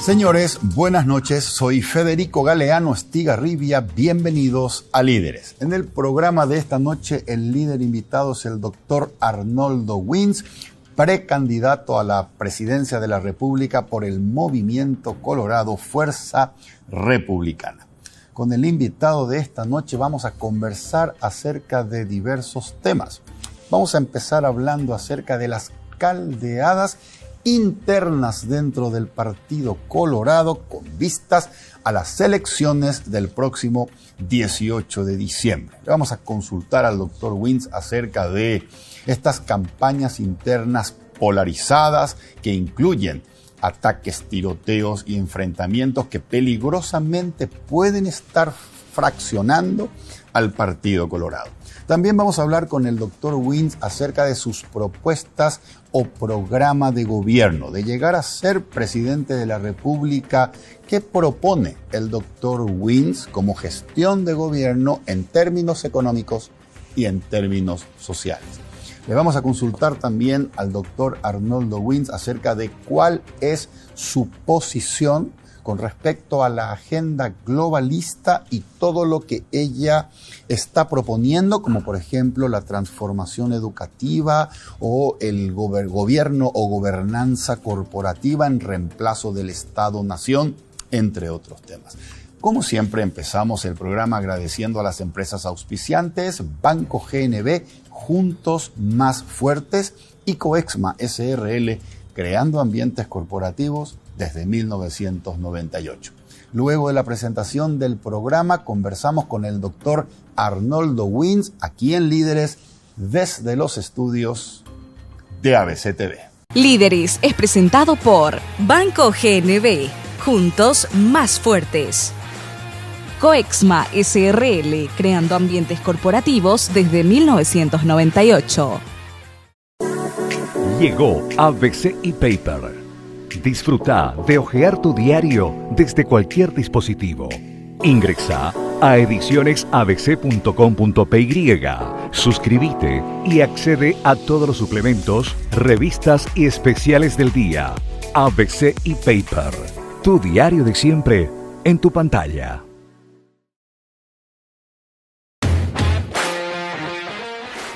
Señores, buenas noches. Soy Federico Galeano Estigarribia. Bienvenidos a Líderes. En el programa de esta noche, el líder invitado es el doctor Arnoldo Wins, precandidato a la presidencia de la República por el Movimiento Colorado Fuerza Republicana. Con el invitado de esta noche vamos a conversar acerca de diversos temas. Vamos a empezar hablando acerca de las caldeadas internas dentro del Partido Colorado con vistas a las elecciones del próximo 18 de diciembre. Vamos a consultar al doctor Wins acerca de estas campañas internas polarizadas que incluyen ataques, tiroteos y enfrentamientos que peligrosamente pueden estar fraccionando al Partido Colorado. También vamos a hablar con el doctor Wins acerca de sus propuestas o programa de gobierno, de llegar a ser presidente de la República. ¿Qué propone el doctor Wins como gestión de gobierno en términos económicos y en términos sociales? Le vamos a consultar también al doctor Arnoldo Wins acerca de cuál es su posición con respecto a la agenda globalista y todo lo que ella está proponiendo, como por ejemplo la transformación educativa o el gobierno o gobernanza corporativa en reemplazo del Estado-Nación, entre otros temas. Como siempre, empezamos el programa agradeciendo a las empresas auspiciantes, Banco GNB, Juntos Más Fuertes, y Coexma SRL, creando ambientes corporativos desde 1998. Luego de la presentación del programa, conversamos con el doctor Arnoldo Wins, aquí en Líderes, desde los estudios de ABC TV. Líderes es presentado por Banco GNB, Juntos Más Fuertes. Coexma SRL, creando ambientes corporativos desde 1998. Llegó ABC ePaper. Disfruta de hojear tu diario desde cualquier dispositivo. Ingresa a edicionesabc.com.py, suscríbete y accede a todos los suplementos, revistas y especiales del día. ABC ePaper, tu diario de siempre en tu pantalla.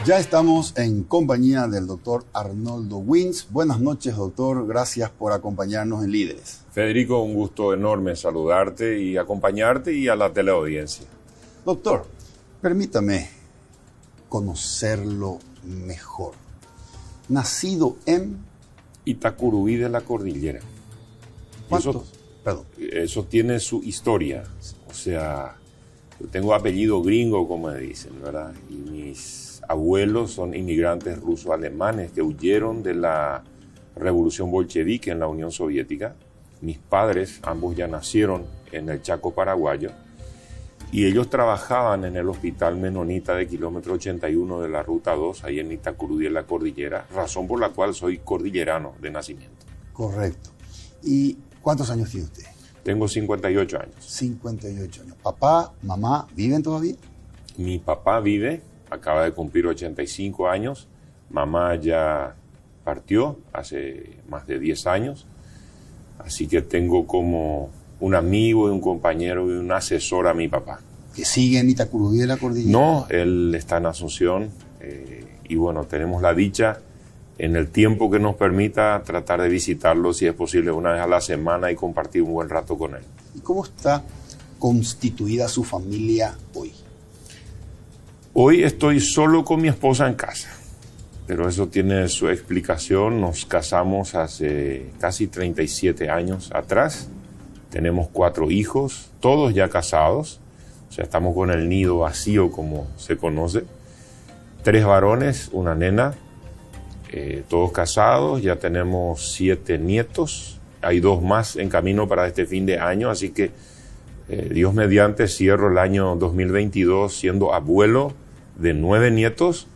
Ya estamos en compañía del doctor Arnoldo Wins. Buenas noches, doctor. Gracias por acompañarnos en Líderes. Federico, un gusto enorme saludarte y acompañarte y a la teleaudiencia. Doctor, permítame conocerlo mejor. Nacido en Itacurubí de la Cordillera. Eso tiene su historia. O sea, yo tengo apellido gringo, como dicen, ¿verdad? Y mis abuelos son inmigrantes ruso-alemanes que huyeron de la revolución bolchevique en la Unión Soviética. Mis padres, ambos ya nacieron en el Chaco paraguayo, y ellos trabajaban en el Hospital Menonita de kilómetro 81 de la Ruta 2, ahí en Itacurubí de la Cordillera, razón por la cual soy cordillerano de nacimiento. Correcto. ¿Y cuántos años tiene usted? Tengo 58 años. 58 años. ¿Papá, mamá viven todavía? Mi papá vive, acaba de cumplir 85 años. Mamá ya partió hace más de 10 años. Así que tengo como un amigo y un compañero y un asesor a mi papá. ¿Que sigue en Itacurubí de la Cordillera? No, él está en Asunción. Y bueno, tenemos la dicha, en el tiempo que nos permita, tratar de visitarlo, si es posible, una vez a la semana y compartir un buen rato con él. ¿Y cómo está constituida su familia hoy? Hoy estoy solo con mi esposa en casa, pero eso tiene su explicación. Nos casamos hace casi 37 años atrás. Tenemos 4 hijos, todos ya casados. O sea, estamos con el nido vacío, como se conoce. 3 varones, una nena, todos casados. Ya tenemos 7 nietos. Hay 2 más en camino para este fin de año, así que Dios mediante cierro el año 2022 siendo abuelo de 9 nietos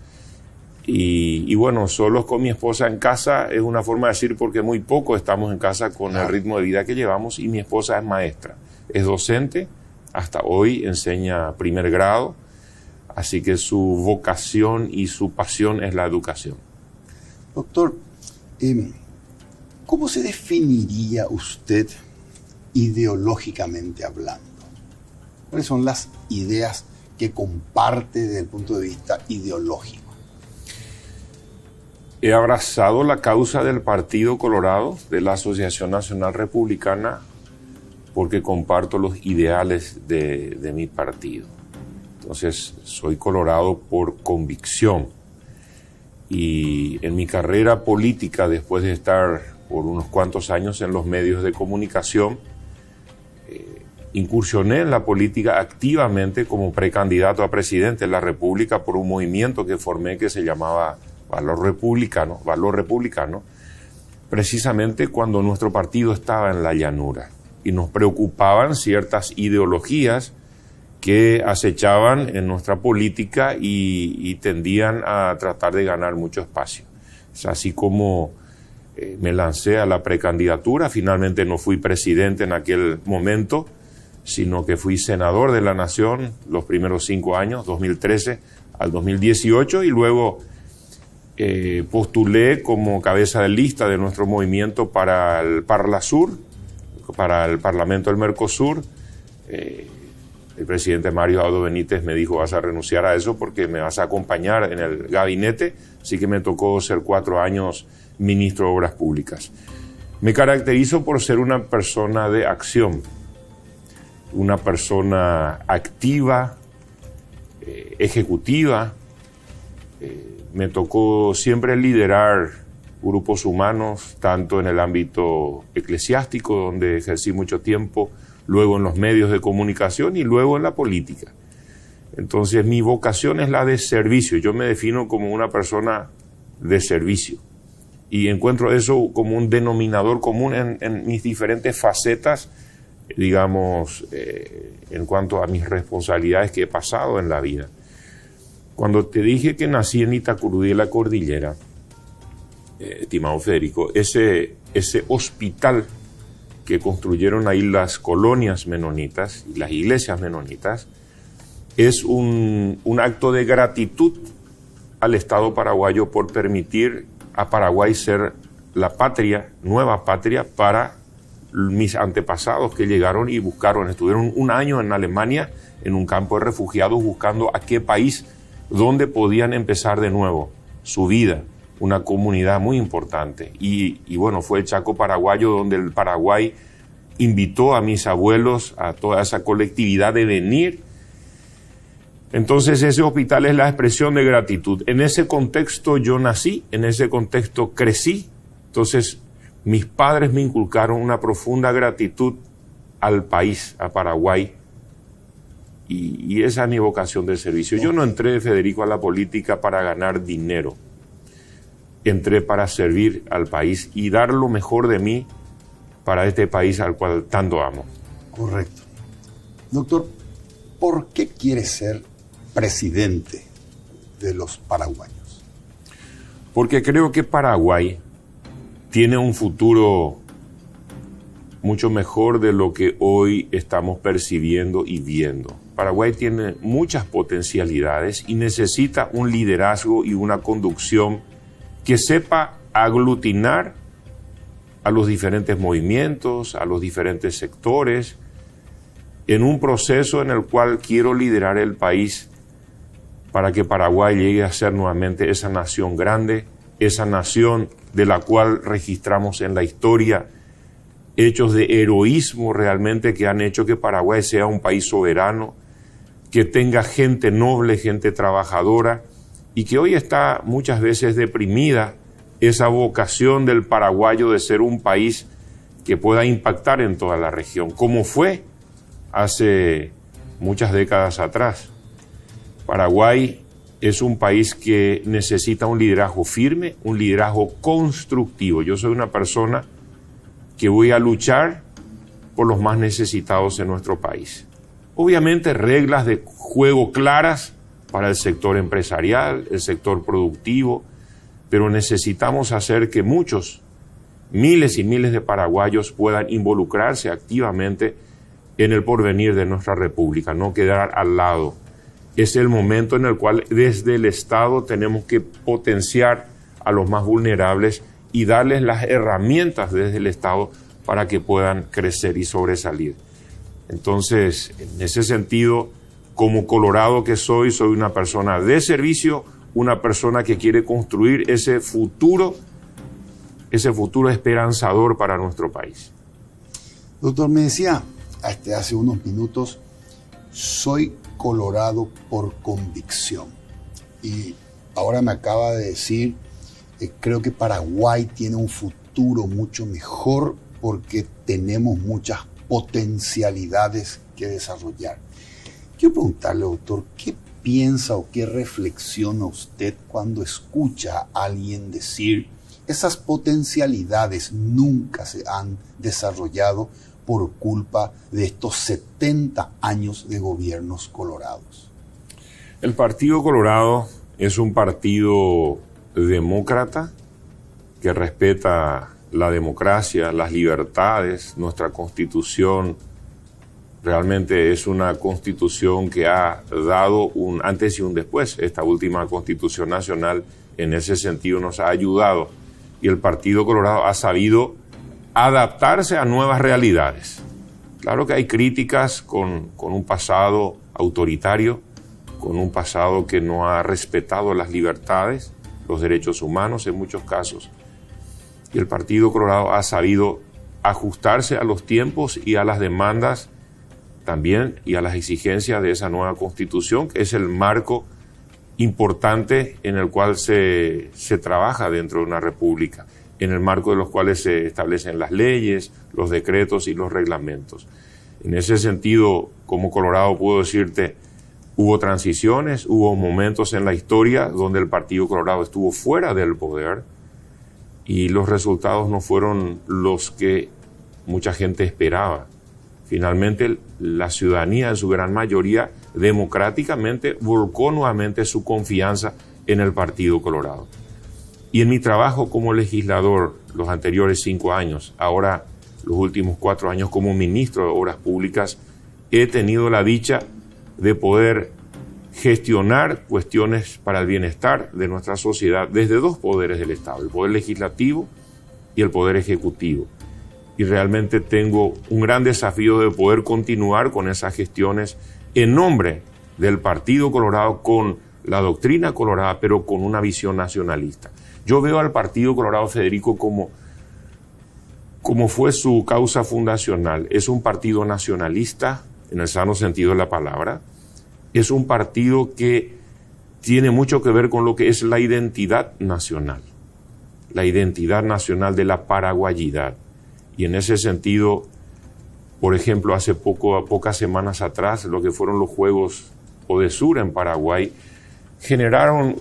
y bueno, solos con mi esposa en casa es una forma de decir porque muy poco estamos en casa con el ritmo de vida que llevamos, y mi esposa es maestra, es docente, hasta hoy enseña primer grado, así que su vocación y su pasión es la educación. Doctor, ¿cómo se definiría usted ideológicamente hablando? ¿Cuáles son las ideas que comparte desde el punto de vista ideológico? He abrazado la causa del Partido Colorado, de la Asociación Nacional Republicana, porque comparto los ideales de mi partido. Entonces, soy colorado por convicción. Y en mi carrera política, después de estar por unos cuantos años en los medios de comunicación, incursioné en la política activamente como precandidato a presidente de la República por un movimiento que formé que se llamaba Valor Republicano, precisamente cuando nuestro partido estaba en la llanura y nos preocupaban ciertas ideologías que acechaban en nuestra política y tendían a tratar de ganar mucho espacio. Es así como me lancé a la precandidatura. Finalmente no fui presidente en aquel momento, sino que fui senador de la Nación los primeros 5 años, 2013 al 2018, y luego postulé como cabeza de lista de nuestro movimiento para el Parlasur, para el Parlamento del Mercosur. El presidente Mario Abdo Benítez me dijo: vas a renunciar a eso porque me vas a acompañar en el gabinete, así que me tocó ser 4 años ministro de Obras Públicas. Me caracterizo por ser una persona de acción, una persona activa, ejecutiva. Me tocó siempre liderar grupos humanos, tanto en el ámbito eclesiástico, donde ejercí mucho tiempo, luego en los medios de comunicación y luego en la política. Entonces mi vocación es la de servicio. Yo me defino como una persona de servicio y encuentro eso como un denominador común en mis diferentes facetas, digamos, en cuanto a mis responsabilidades que he pasado en la vida. Cuando te dije que nací en Itacurú de la Cordillera, estimado Federico, ese hospital que construyeron ahí las colonias menonitas y las iglesias menonitas es un acto de gratitud al Estado paraguayo por permitir a Paraguay ser la patria, nueva patria para mis antepasados que llegaron y buscaron, estuvieron 1 año en Alemania en un campo de refugiados buscando a qué país, donde podían empezar de nuevo su vida, una comunidad muy importante. Y bueno, fue el Chaco paraguayo donde el Paraguay invitó a mis abuelos, a toda esa colectividad de venir. Entonces ese hospital es la expresión de gratitud. En ese contexto yo nací, en ese contexto crecí. Entonces mis padres me inculcaron una profunda gratitud al país, a Paraguay. Y esa es mi vocación de servicio. Yo no entré, Federico, a la política para ganar dinero. Entré para servir al país y dar lo mejor de mí para este país al cual tanto amo. Correcto. Doctor, ¿por qué quiere ser presidente de los paraguayos? Porque creo que Paraguay tiene un futuro mucho mejor de lo que hoy estamos percibiendo y viendo. Paraguay tiene muchas potencialidades y necesita un liderazgo y una conducción que sepa aglutinar a los diferentes movimientos, a los diferentes sectores, en un proceso en el cual quiero liderar el país para que Paraguay llegue a ser nuevamente esa nación grande, esa nación de la cual registramos en la historia hechos de heroísmo realmente que han hecho que Paraguay sea un país soberano, que tenga gente noble, gente trabajadora, y que hoy está muchas veces deprimida esa vocación del paraguayo de ser un país que pueda impactar en toda la región, como fue hace muchas décadas atrás. Paraguay es un país que necesita un liderazgo firme, un liderazgo constructivo. Yo soy una persona que voy a luchar por los más necesitados en nuestro país. Obviamente reglas de juego claras para el sector empresarial, el sector productivo, pero necesitamos hacer que muchos, miles y miles de paraguayos puedan involucrarse activamente en el porvenir de nuestra república, no quedar al lado. Es el momento en el cual desde el Estado tenemos que potenciar a los más vulnerables y darles las herramientas desde el Estado para que puedan crecer y sobresalir. Entonces, en ese sentido, como colorado que soy una persona de servicio, una persona que quiere construir ese futuro esperanzador para nuestro país. Doctor, me decía hace unos minutos, soy colorado por convicción. Y ahora me acaba de decir, creo que Paraguay tiene un futuro mucho mejor porque tenemos muchas potencialidades que desarrollar. Quiero preguntarle, doctor, ¿qué piensa o qué reflexiona usted cuando escucha a alguien decir esas potencialidades nunca se han desarrollado por culpa de estos 70 años de gobiernos colorados? El Partido Colorado es un partido demócrata que respeta la democracia, las libertades, nuestra Constitución. Realmente es una Constitución que ha dado un antes y un después. Esta última Constitución Nacional en ese sentido nos ha ayudado y el Partido Colorado ha sabido adaptarse a nuevas realidades. Claro que hay críticas con un pasado autoritario, con un pasado que no ha respetado las libertades, los derechos humanos en muchos casos. Y el Partido Colorado ha sabido ajustarse a los tiempos y a las demandas también y a las exigencias de esa nueva Constitución, que es el marco importante en el cual se trabaja dentro de una república, en el marco de los cuales se establecen las leyes, los decretos y los reglamentos. En ese sentido, como Colorado puedo decirte, hubo transiciones, hubo momentos en la historia donde el Partido Colorado estuvo fuera del poder y los resultados no fueron los que mucha gente esperaba. Finalmente, la ciudadanía en su gran mayoría democráticamente volcó nuevamente su confianza en el Partido Colorado. Y en mi trabajo como legislador, los anteriores 5 años, ahora los últimos 4 años como ministro de Obras Públicas, he tenido la dicha de poder gestionar cuestiones para el bienestar de nuestra sociedad desde 2 poderes del Estado, el Poder Legislativo y el Poder Ejecutivo. Y realmente tengo un gran desafío de poder continuar con esas gestiones en nombre del Partido Colorado, con la doctrina colorada, pero con una visión nacionalista. Yo veo al Partido Colorado, Federico, como fue su causa fundacional. Es un partido nacionalista, en el sano sentido de la palabra. Es un partido que tiene mucho que ver con lo que es la identidad nacional de la paraguayidad. Y en ese sentido, por ejemplo, hace pocas semanas atrás, lo que fueron los Juegos Odesur en Paraguay, generaron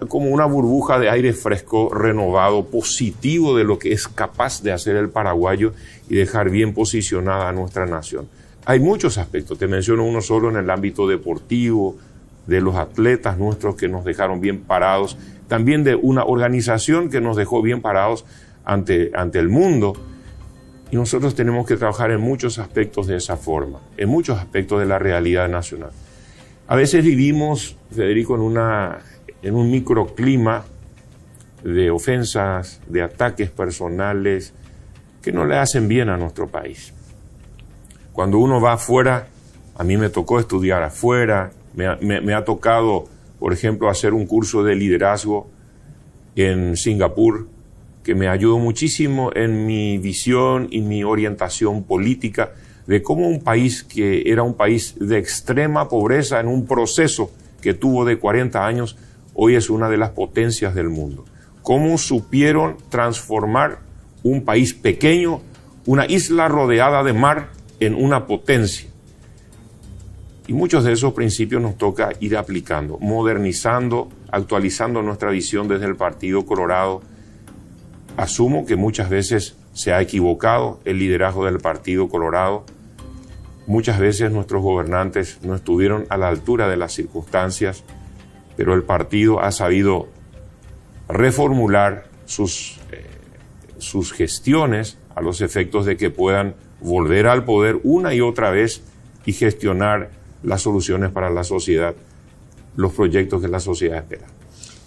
como una burbuja de aire fresco, renovado, positivo de lo que es capaz de hacer el paraguayo y dejar bien posicionada a nuestra nación. Hay muchos aspectos, te menciono uno solo en el ámbito deportivo, de los atletas nuestros que nos dejaron bien parados, también de una organización que nos dejó bien parados ante el mundo. Y nosotros tenemos que trabajar en muchos aspectos de esa forma, en muchos aspectos de la realidad nacional. A veces vivimos, Federico, en un microclima de ofensas, de ataques personales que no le hacen bien a nuestro país. Cuando uno va afuera, a mí me tocó estudiar afuera, me ha tocado, por ejemplo, hacer un curso de liderazgo en Singapur, que me ayudó muchísimo en mi visión y mi orientación política de cómo un país que era un país de extrema pobreza en un proceso que tuvo de 40 años, hoy es una de las potencias del mundo. Cómo supieron transformar un país pequeño, una isla rodeada de mar, en una potencia. Y muchos de esos principios nos toca ir aplicando, modernizando, actualizando nuestra visión desde el Partido Colorado. Asumo que muchas veces se ha equivocado el liderazgo del Partido Colorado. Muchas veces nuestros gobernantes no estuvieron a la altura de las circunstancias, pero el partido ha sabido reformular sus gestiones a los efectos de que puedan volver al poder una y otra vez y gestionar las soluciones para la sociedad, los proyectos que la sociedad espera.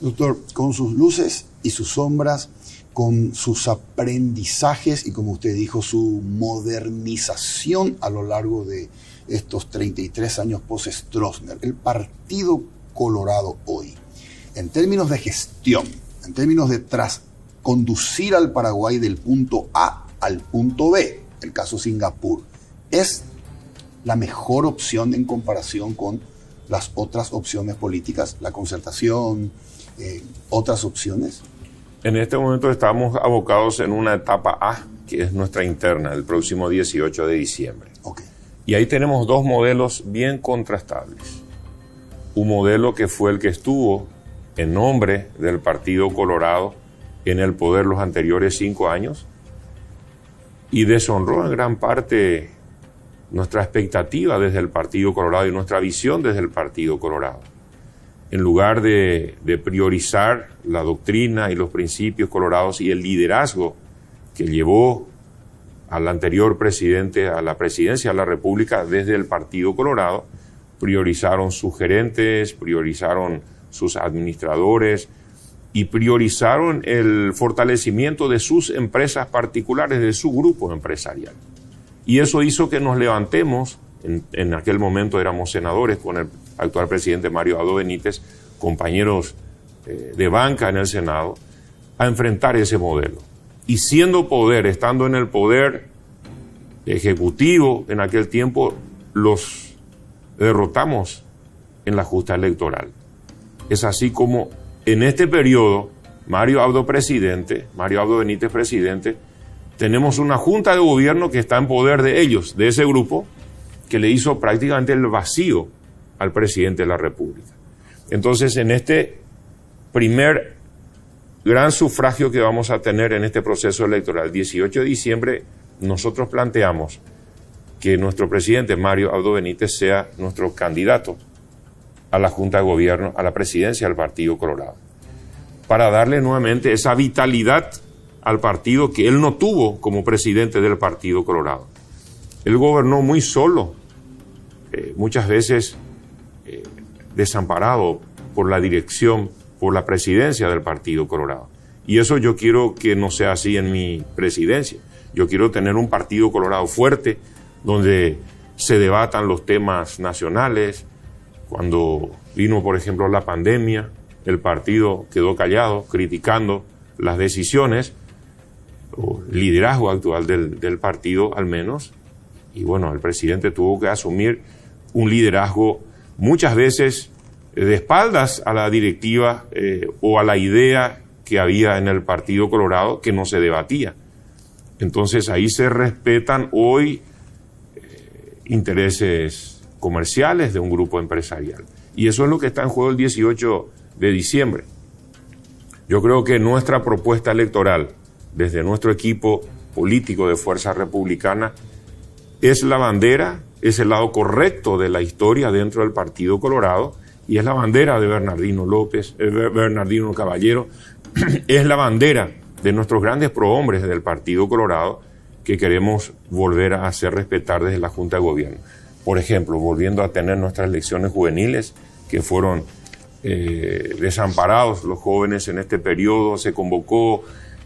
Doctor, con sus luces y sus sombras, con sus aprendizajes y, como usted dijo, su modernización a lo largo de estos 33 años post-Stroessner, el Partido Colorado hoy, en términos de gestión, en términos de conducir al Paraguay del punto A al punto B, el caso Singapur, ¿es la mejor opción en comparación con las otras opciones políticas, la concertación, otras opciones? En este momento estamos abocados en una etapa A, que es nuestra interna, el próximo 18 de diciembre. Okay. Y ahí tenemos dos modelos bien contrastables. Un modelo que fue el que estuvo en nombre del Partido Colorado en el poder los anteriores 5 años y deshonró en gran parte nuestra expectativa desde el Partido Colorado y nuestra visión desde el Partido Colorado. En lugar de priorizar la doctrina y los principios colorados y el liderazgo que llevó al anterior presidente a la presidencia de la República desde el Partido Colorado, priorizaron sus gerentes, priorizaron sus administradores y priorizaron el fortalecimiento de sus empresas particulares, de su grupo empresarial. Y eso hizo que nos levantemos, en aquel momento éramos senadores con el actual presidente Mario Abdo Benítez, compañeros de banca en el Senado, a enfrentar ese modelo. Y siendo poder, estando en el poder ejecutivo en aquel tiempo, los derrotamos en la justa electoral. Es así como en este periodo, Mario Abdo Benítez presidente, tenemos una junta de gobierno que está en poder de ellos, de ese grupo, que le hizo prácticamente el vacío al presidente de la República. Entonces, en este primer gran sufragio que vamos a tener en este proceso electoral, 18 de diciembre, nosotros planteamos que nuestro presidente Mario Abdo Benítez sea nuestro candidato a la Junta de Gobierno, a la presidencia del Partido Colorado, para darle nuevamente esa vitalidad al partido que él no tuvo como presidente del Partido Colorado. Él gobernó muy solo, muchas veces desamparado por la dirección, por la presidencia del Partido Colorado. Y eso yo quiero que no sea así en mi presidencia. Yo quiero tener un Partido Colorado fuerte, donde se debatan los temas nacionales. Cuando vino, por ejemplo, la pandemia, el partido quedó callado, criticando las decisiones, o el liderazgo actual del partido al menos, y bueno, el presidente tuvo que asumir un liderazgo muchas veces de espaldas a la directiva o a la idea que había en el Partido Colorado, que no se debatía. Entonces ahí se respetan hoy intereses comerciales de un grupo empresarial, y eso es lo que está en juego el 18 de diciembre. Yo creo que nuestra propuesta electoral, desde nuestro equipo político de Fuerza Republicana, es la bandera, es el lado correcto de la historia dentro del Partido Colorado, y es la bandera de Bernardino López, Bernardino Caballero, es la bandera de nuestros grandes prohombres del Partido Colorado, que queremos volver a hacer respetar desde la Junta de Gobierno. Por ejemplo, volviendo a tener nuestras elecciones juveniles, que fueron desamparados los jóvenes en este periodo, se convocó,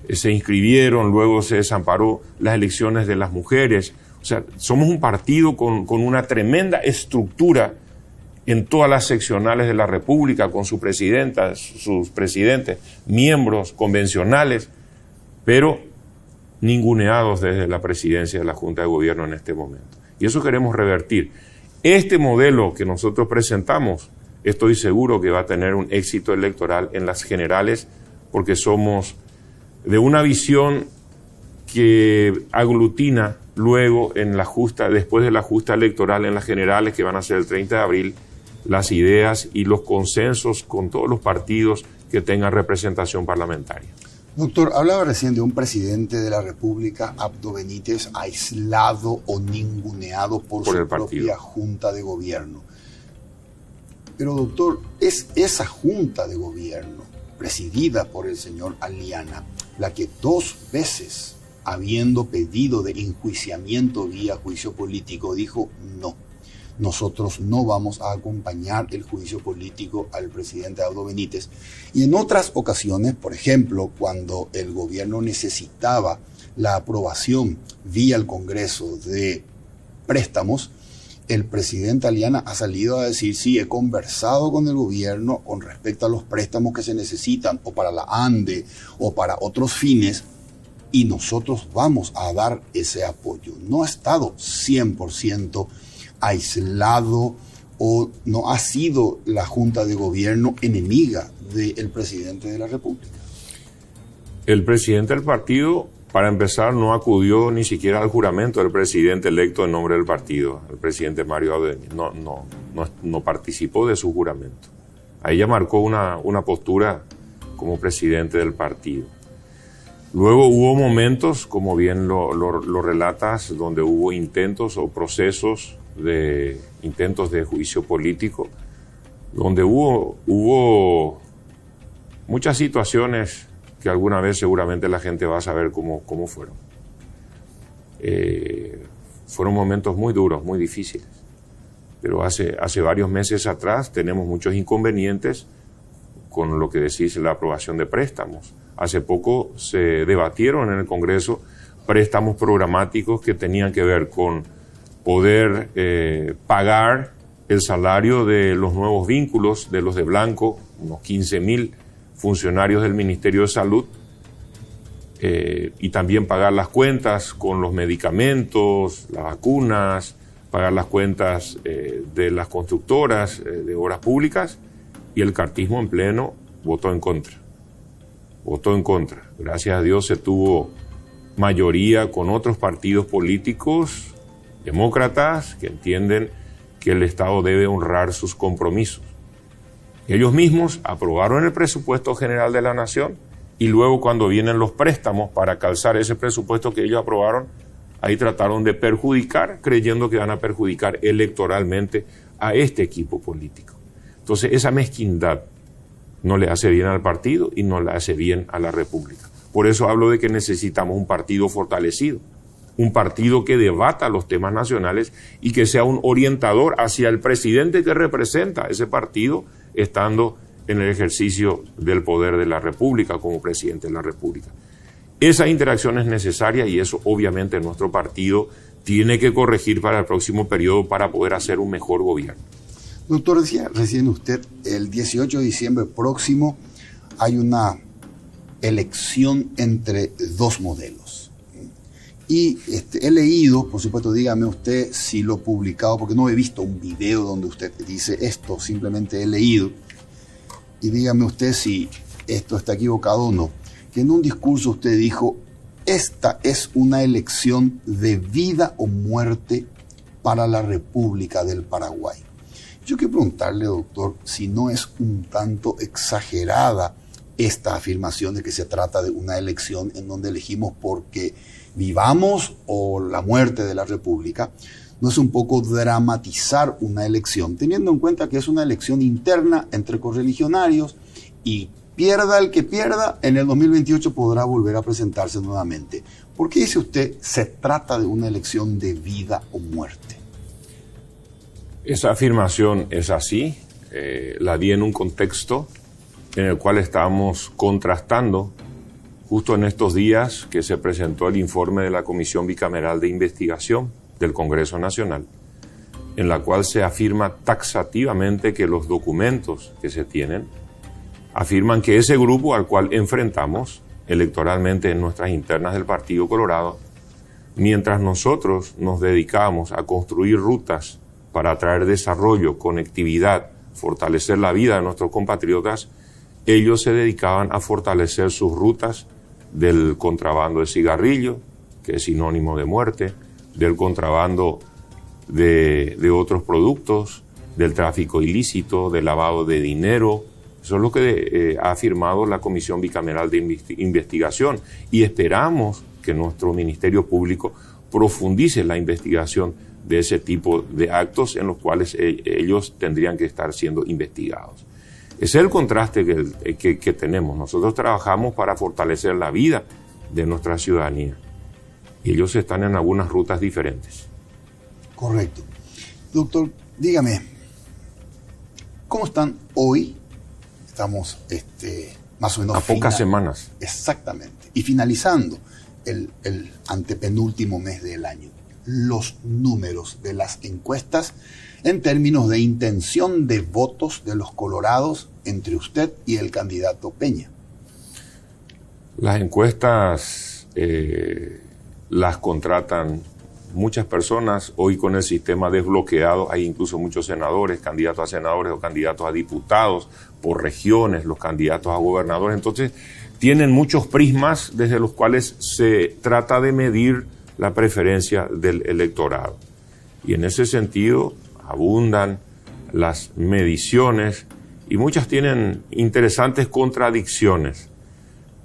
se inscribieron, luego se desamparó las elecciones de las mujeres. O sea, somos un partido con una tremenda estructura en todas las seccionales de la República, con su presidenta, sus presidentes, miembros convencionales, pero ninguneados desde la presidencia de la Junta de Gobierno en este momento. Y eso queremos revertir. Este modelo que nosotros presentamos, estoy seguro que va a tener un éxito electoral en las generales, porque somos de una visión que aglutina luego en la justa, después de la justa electoral en las generales, que van a ser el 30 de abril, las ideas y los consensos con todos los partidos que tengan representación parlamentaria. Doctor, hablaba recién de un presidente de la República, Abdo Benítez, aislado o ninguneado por su propia Junta de Gobierno. Pero, doctor, es esa Junta de Gobierno, presidida por el señor Aliana, la que 2 veces, habiendo pedido de enjuiciamiento vía juicio político, dijo no. nosotros no vamos a acompañar el juicio político al presidente Aldo Benítez. Y en otras ocasiones, por ejemplo, cuando el gobierno necesitaba la aprobación vía el Congreso de préstamos, el presidente Aliana ha salido a decir, sí, he conversado con el gobierno con respecto a los préstamos que se necesitan, o para la ANDE, o para otros fines, y nosotros vamos a dar ese apoyo. No ha estado 100% aislado, o no ha sido la Junta de Gobierno enemiga del presidente de la República. El presidente del partido, para empezar, no acudió ni siquiera al juramento del presidente electo en nombre del partido, el presidente Mario Abdo. No participó de su juramento. Ahí ya marcó una postura como presidente del partido. Luego hubo momentos, como bien lo relatas, donde hubo intentos o procesos de intentos de juicio político, donde hubo muchas situaciones que alguna vez seguramente la gente va a saber cómo fueron. Fueron momentos muy duros, muy difíciles. Pero hace varios meses atrás tenemos muchos inconvenientes con lo que decís, la aprobación de préstamos. Hace poco se debatieron en el Congreso préstamos programáticos que tenían que ver con poder pagar el salario de los nuevos vínculos, de los de blanco, unos 15.000 funcionarios del Ministerio de Salud, y también pagar las cuentas con los medicamentos, las vacunas, pagar las cuentas de las constructoras de obras públicas, y el cartismo en pleno votó en contra. Votó en contra. Gracias a Dios se tuvo mayoría con otros partidos políticos demócratas que entienden que el Estado debe honrar sus compromisos. Ellos mismos aprobaron el presupuesto general de la Nación, y luego cuando vienen los préstamos para calzar ese presupuesto que ellos aprobaron, ahí trataron de perjudicar, creyendo que van a perjudicar electoralmente a este equipo político. Entonces esa mezquindad no le hace bien al partido y no le hace bien a la República. Por eso hablo de que necesitamos un partido fortalecido, un partido que debata los temas nacionales y que sea un orientador hacia el presidente que representa ese partido, estando en el ejercicio del poder de la República como presidente de la República. Esa interacción es necesaria, y eso obviamente nuestro partido tiene que corregir para el próximo periodo para poder hacer un mejor gobierno. Doctor, decía recién usted, el 18 de diciembre próximo hay una elección entre dos modelos. Y he leído, por supuesto, dígame usted si lo he publicado, porque no he visto un video donde usted dice esto, simplemente he leído. Y dígame usted si esto está equivocado o no. Que en un discurso usted dijo, esta es una elección de vida o muerte para la República del Paraguay. Yo quiero preguntarle, doctor, si no es un tanto exagerada esta afirmación de que se trata de una elección en donde elegimos porque vivamos o la muerte de la República. ¿No es un poco dramatizar una elección, teniendo en cuenta que es una elección interna entre correligionarios, y pierda el que pierda, en el 2028 podrá volver a presentarse nuevamente? ¿Por qué dice usted se trata de una elección de vida o muerte? Esa afirmación es así, la di en un contexto en el cual estábamos contrastando justo en estos días que se presentó el informe de la Comisión Bicameral de Investigación del Congreso Nacional, en la cual se afirma taxativamente que los documentos que se tienen afirman que ese grupo al cual enfrentamos electoralmente en nuestras internas del Partido Colorado, mientras nosotros nos dedicamos a construir rutas para atraer desarrollo, conectividad, fortalecer la vida de nuestros compatriotas, ellos se dedicaban a fortalecer sus rutas del contrabando de cigarrillo, que es sinónimo de muerte, del contrabando de otros productos, del tráfico ilícito, del lavado de dinero. Eso es lo que ha afirmado la Comisión Bicameral de Investigación, y esperamos que nuestro Ministerio Público profundice la investigación de ese tipo de actos en los cuales ellos tendrían que estar siendo investigados. Ese es el contraste que tenemos. Nosotros trabajamos para fortalecer la vida de nuestra ciudadanía, y ellos están en algunas rutas diferentes. Correcto. Doctor, dígame, ¿cómo están hoy? Estamos más o menos... A pocas semanas. Exactamente. Y finalizando el antepenúltimo mes del año, los números de las encuestas en términos de intención de votos de los colorados entre usted y el candidato Peña. Las encuestas las contratan muchas personas. Hoy con el sistema desbloqueado hay incluso muchos senadores, candidatos a senadores o candidatos a diputados por regiones, los candidatos a gobernadores. Entonces tienen muchos prismas desde los cuales se trata de medir la preferencia del electorado. Y en ese sentido abundan las mediciones y muchas tienen interesantes contradicciones.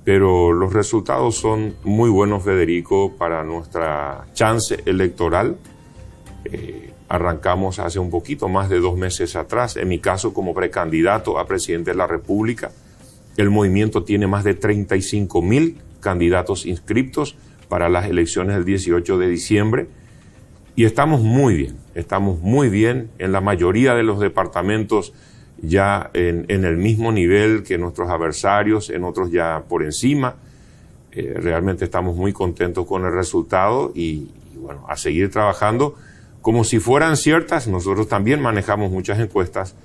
Pero los resultados son muy buenos, Federico, para nuestra chance electoral. Arrancamos hace un poquito más de 2 meses atrás, en mi caso como precandidato a presidente de la República. El movimiento tiene más de 35.000 candidatos inscriptos para las elecciones del 18 de diciembre. Y estamos muy bien en la mayoría de los departamentos, ya en el mismo nivel que nuestros adversarios, en otros ya por encima. Realmente estamos muy contentos con el resultado y bueno, a seguir trabajando como si fueran ciertas. Nosotros también manejamos muchas encuestas,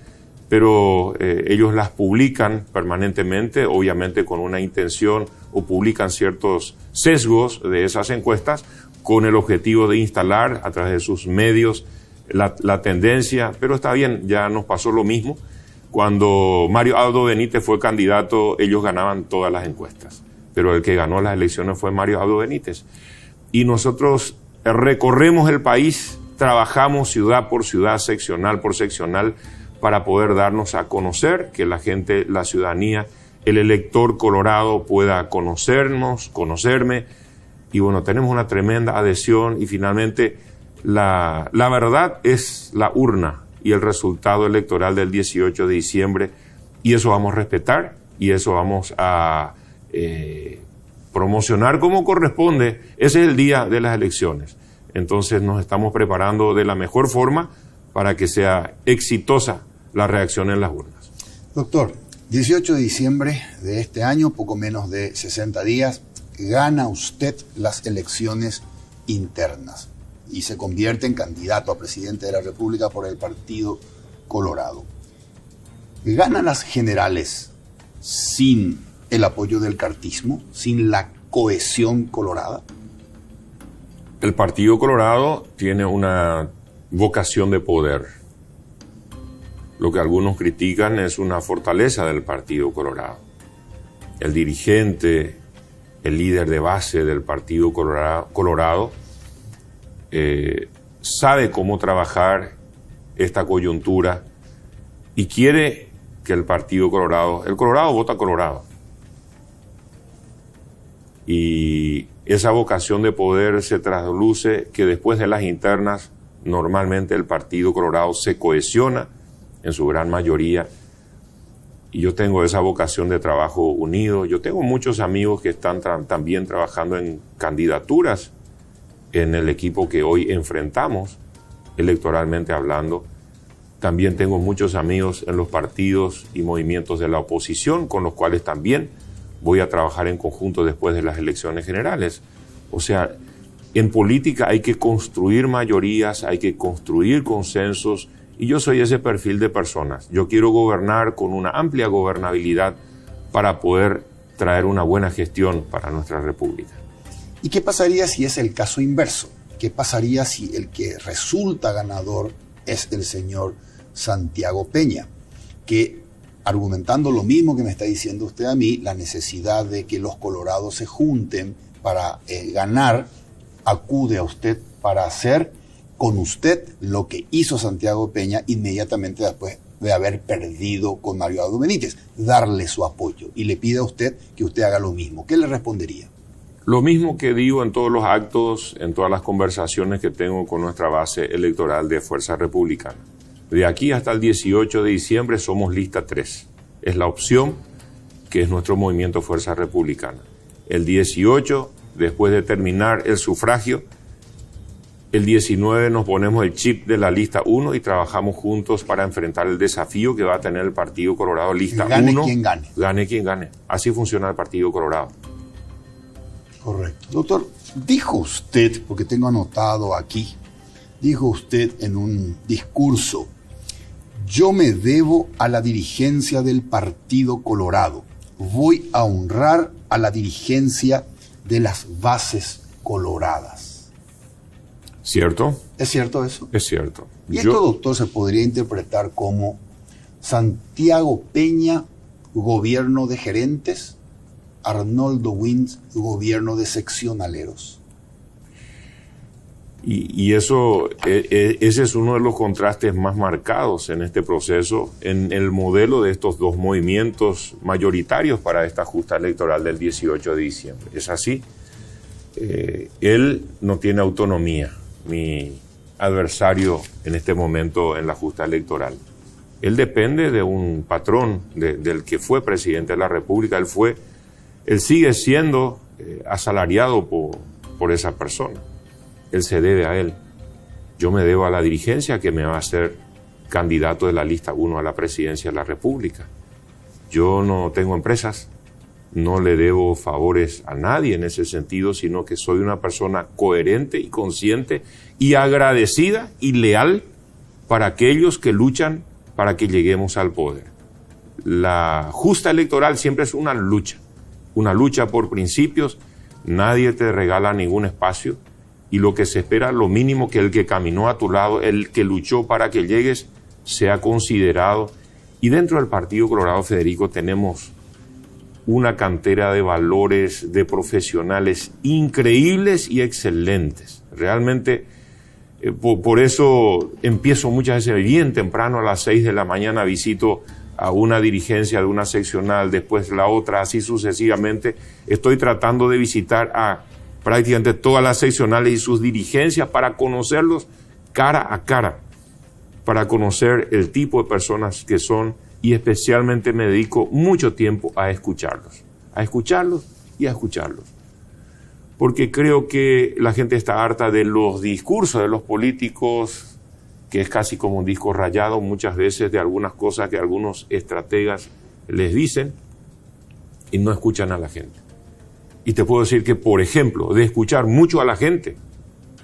pero ellos las publican permanentemente, obviamente con una intención, o publican ciertos sesgos de esas encuestas con el objetivo de instalar a través de sus medios la tendencia. Pero está bien, ya nos pasó lo mismo. Cuando Mario Abdo Benítez fue candidato, ellos ganaban todas las encuestas, pero el que ganó las elecciones fue Mario Abdo Benítez. Y nosotros recorremos el país, trabajamos ciudad por ciudad, seccional por seccional, para poder darnos a conocer, que la gente, la ciudadanía, el elector colorado pueda conocernos, conocerme. Y bueno, tenemos una tremenda adhesión y finalmente la verdad es la urna y el resultado electoral del 18 de diciembre, y eso vamos a respetar y eso vamos a promocionar como corresponde. Ese es el día de las elecciones. Entonces nos estamos preparando de la mejor forma para que sea exitosa la reacción en las urnas. Doctor, 18 de diciembre de este año, poco menos de 60 días, gana usted las elecciones internas y se convierte en candidato a presidente de la República por el Partido Colorado. ¿Gana las generales sin el apoyo del cartismo, sin la cohesión colorada? El Partido Colorado tiene una vocación de poder. Lo que algunos critican es una fortaleza del Partido Colorado. El dirigente, el líder de base del Partido Colorado sabe cómo trabajar esta coyuntura y quiere que el Colorado vota Colorado. Y esa vocación de poder se trasluce que después de las internas, normalmente el Partido Colorado se cohesiona en su gran mayoría. Y yo tengo esa vocación de trabajo unido. Yo tengo muchos amigos que están también trabajando en candidaturas en el equipo que hoy enfrentamos, electoralmente hablando. También tengo muchos amigos en los partidos y movimientos de la oposición, con los cuales también voy a trabajar en conjunto después de las elecciones generales. O sea, en política hay que construir mayorías, hay que construir consensos, y yo soy ese perfil de personas. Yo quiero gobernar con una amplia gobernabilidad para poder traer una buena gestión para nuestra república. ¿Y qué pasaría si es el caso inverso? ¿Qué pasaría si el que resulta ganador es el señor Santiago Peña, que, argumentando lo mismo que me está diciendo usted a mí, la necesidad de que los colorados se junten para ganar, acude a usted para hacer con usted lo que hizo Santiago Peña inmediatamente después de haber perdido con Mario Abdo Benítez, darle su apoyo, y le pide a usted que usted haga lo mismo? ¿Qué le respondería? Lo mismo que digo en todos los actos, en todas las conversaciones que tengo con nuestra base electoral de Fuerza Republicana. De aquí hasta el 18 de diciembre somos lista 3. Es la opción que es nuestro movimiento Fuerza Republicana. El 18, después de terminar el sufragio, El 19 nos ponemos el chip de la lista 1 y trabajamos juntos para enfrentar el desafío que va a tener el Partido Colorado lista 1. Gane quien gane. Gane quien gane. Así funciona el Partido Colorado. Correcto. Doctor, dijo usted, porque tengo anotado aquí, dijo usted en un discurso: yo me debo a la dirigencia del Partido Colorado. Voy a honrar a la dirigencia de las bases coloradas. ¿Cierto? ¿Es cierto eso? Es cierto. Y esto, doctor, se podría interpretar como Santiago Peña, gobierno de gerentes, Arnoldo Wins, gobierno de seccionaleros. Y eso, ese es uno de los contrastes más marcados en este proceso, en el modelo de estos dos movimientos mayoritarios para esta justa electoral del 18 de diciembre. Es así. Él no tiene autonomía, mi adversario en este momento en la justa electoral. Él depende de un patrón del que fue presidente de la República. Él sigue siendo asalariado por esa persona. Él se debe a él. Yo me debo a la dirigencia que me va a hacer candidato de la lista 1 a la presidencia de la República. Yo no tengo empresas, no le debo favores a nadie en ese sentido, sino que soy una persona coherente y consciente y agradecida y leal para aquellos que luchan para que lleguemos al poder. La justa electoral siempre es una lucha por principios. Nadie te regala ningún espacio. Y lo que se espera, lo mínimo, que el que caminó a tu lado, el que luchó para que llegues, sea considerado. Y dentro del Partido Colorado, Federico, tenemos una cantera de valores, de profesionales increíbles y excelentes. Realmente, por eso empiezo muchas veces bien temprano, a las 6 de la mañana, visito a una dirigencia de una seccional, después la otra, así sucesivamente. Estoy tratando de visitar a prácticamente todas las seccionales y sus dirigencias para conocerlos cara a cara, para conocer el tipo de personas que son, y especialmente me dedico mucho tiempo a escucharlos y a escucharlos. Porque creo que la gente está harta de los discursos de los políticos, que es casi como un disco rayado muchas veces de algunas cosas que algunos estrategas les dicen y no escuchan a la gente. Y te puedo decir que, por ejemplo, de escuchar mucho a la gente,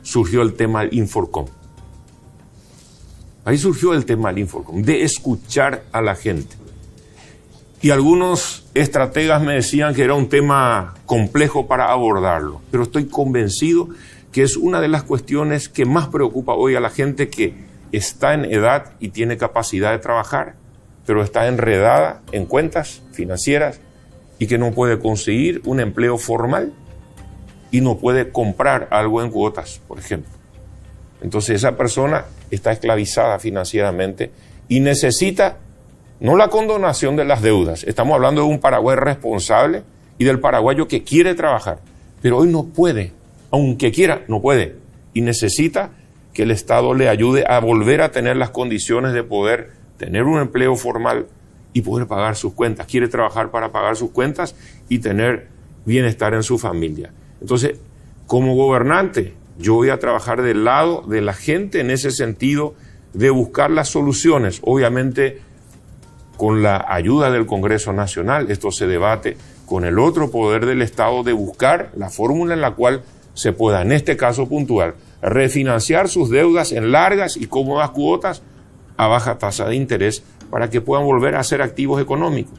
surgió el tema del Inforcom. Ahí surgió el tema del Inforcom, de escuchar a la gente. Y algunos estrategas me decían que era un tema complejo para abordarlo, pero estoy convencido que es una de las cuestiones que más preocupa hoy a la gente que está en edad y tiene capacidad de trabajar, pero está enredada en cuentas financieras, y que no puede conseguir un empleo formal y no puede comprar algo en cuotas, por ejemplo. Entonces esa persona está esclavizada financieramente y necesita no la condonación de las deudas. Estamos hablando de un Paraguay responsable y del paraguayo que quiere trabajar, pero hoy no puede, aunque quiera, no puede, y necesita que el Estado le ayude a volver a tener las condiciones de poder tener un empleo formal y poder pagar sus cuentas. Quiere trabajar para pagar sus cuentas y tener bienestar en su familia. Entonces, como gobernante, yo voy a trabajar del lado de la gente en ese sentido de buscar las soluciones. Obviamente, con la ayuda del Congreso Nacional, esto se debate con el otro poder del Estado, de buscar la fórmula en la cual se pueda, en este caso puntual, refinanciar sus deudas en largas y cómodas cuotas a baja tasa de interés, para que puedan volver a ser activos económicos,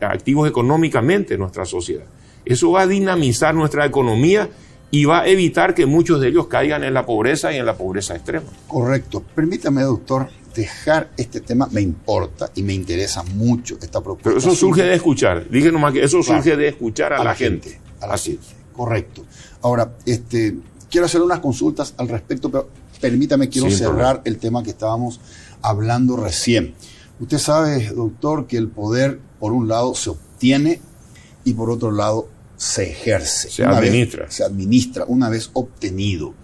activos económicamente en nuestra sociedad. Eso va a dinamizar nuestra economía y va a evitar que muchos de ellos caigan en la pobreza y en la pobreza extrema. Correcto. Permítame, doctor, dejar este tema. Me importa y me interesa mucho esta propuesta. Pero eso surge de escuchar. Dije nomás que eso surge de escuchar a la gente. Así es. Correcto. Ahora, quiero hacer unas consultas al respecto, pero permítame, quiero cerrar el tema que estábamos hablando recién. Usted sabe, doctor, que el poder, por un lado, se obtiene y por otro lado, se ejerce. Se administra. Se administra una vez obtenido.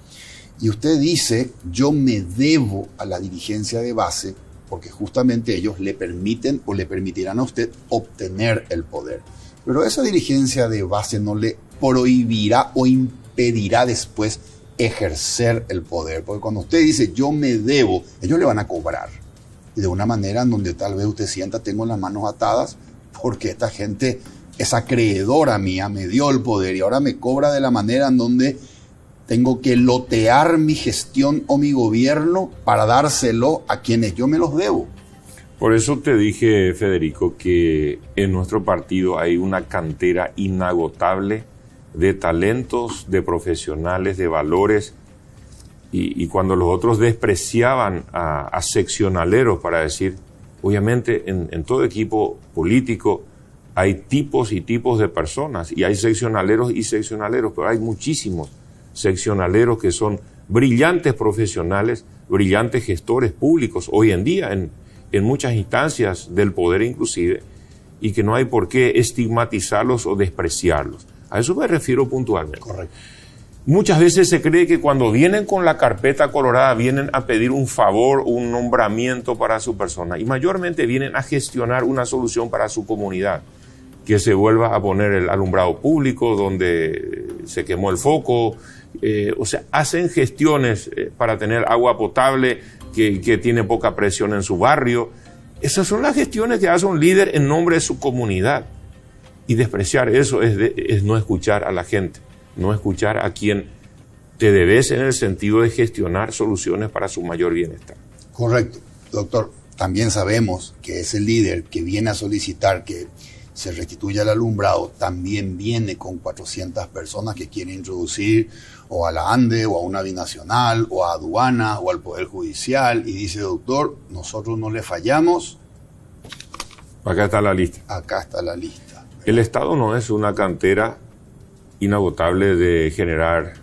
Y usted dice, yo me debo a la dirigencia de base porque justamente ellos le permiten o le permitirán a usted obtener el poder. Pero esa dirigencia de base no le prohibirá o impedirá después ejercer el poder. Porque cuando usted dice yo me debo, ellos le van a cobrar. Y de una manera en donde tal vez usted sienta tengo las manos atadas porque esta gente es acreedora mía, me dio el poder y ahora me cobra de la manera en donde tengo que lotear mi gestión o mi gobierno para dárselo a quienes yo me los debo. Por eso te dije, Federico, que en nuestro partido hay una cantera inagotable de talentos, de profesionales, de valores, y cuando los otros despreciaban a seccionaleros para decir, obviamente en todo equipo político hay tipos y tipos de personas, y hay seccionaleros y seccionaleros, pero hay muchísimos seccionaleros que son brillantes profesionales, brillantes gestores públicos, hoy en día en muchas instancias del poder inclusive, y que no hay por qué estigmatizarlos o despreciarlos. A eso me refiero puntualmente. Correcto. Muchas veces se cree que cuando vienen con la carpeta colorada vienen a pedir un favor, un nombramiento para su persona, y mayormente vienen a gestionar una solución para su comunidad, que se vuelva a poner el alumbrado público donde se quemó el foco, o sea, hacen gestiones para tener agua potable que tiene poca presión en su barrio. Esas son las gestiones que hace un líder en nombre de su comunidad. Y despreciar eso es no escuchar a la gente, no escuchar a quien te debes en el sentido de gestionar soluciones para su mayor bienestar. Correcto. Doctor, también sabemos que ese líder que viene a solicitar que se restituya el alumbrado también viene con 400 personas que quieren introducir o a la ANDE o a una binacional o a aduana o al Poder Judicial y dice, doctor, nosotros no le fallamos. Acá está la lista. Acá está la lista. El Estado no es una cantera inagotable de generar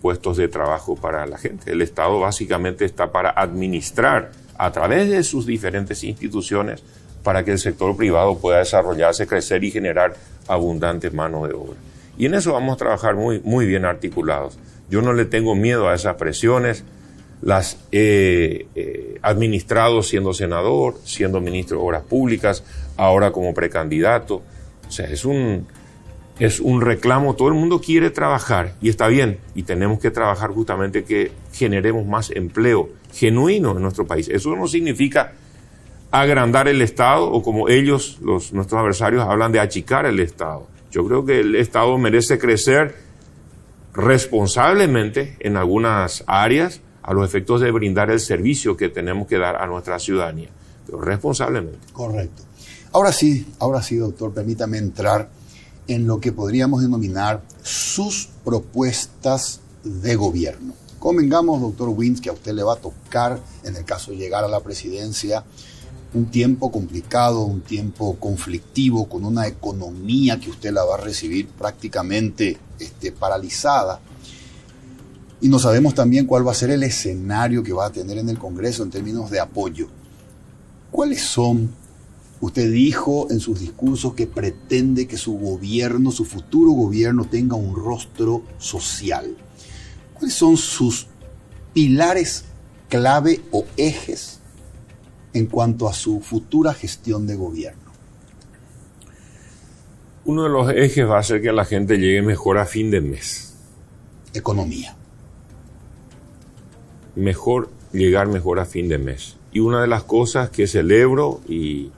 puestos de trabajo para la gente. El Estado básicamente está para administrar a través de sus diferentes instituciones para que el sector privado pueda desarrollarse, crecer y generar abundante mano de obra. Y en eso vamos a trabajar muy bien articulados. Yo no le tengo miedo a esas presiones, las he administrado siendo senador, siendo ministro de Obras Públicas, ahora como precandidato. O sea, es un reclamo, todo el mundo quiere trabajar y está bien, y tenemos que trabajar justamente que generemos más empleo genuino en nuestro país. Eso no significa agrandar el Estado o como ellos, nuestros adversarios, hablan de achicar el Estado. Yo creo que el Estado merece crecer responsablemente en algunas áreas a los efectos de brindar el servicio que tenemos que dar a nuestra ciudadanía, pero responsablemente. Correcto. Ahora sí, doctor, permítame entrar en lo que podríamos denominar sus propuestas de gobierno. Convengamos, doctor Wins, que a usted le va a tocar, en el caso de llegar a la presidencia, un tiempo complicado, un tiempo conflictivo, con una economía que usted la va a recibir prácticamente paralizada. Y no sabemos también cuál va a ser el escenario que va a tener en el Congreso en términos de apoyo. ¿Cuáles son? Usted dijo en sus discursos que pretende que su gobierno, su futuro gobierno, tenga un rostro social. ¿Cuáles son sus pilares clave o ejes en cuanto a su futura gestión de gobierno? Uno de los ejes va a ser que la gente llegue mejor a fin de mes. Economía. Llegar mejor a fin de mes. Y una de las cosas que celebro y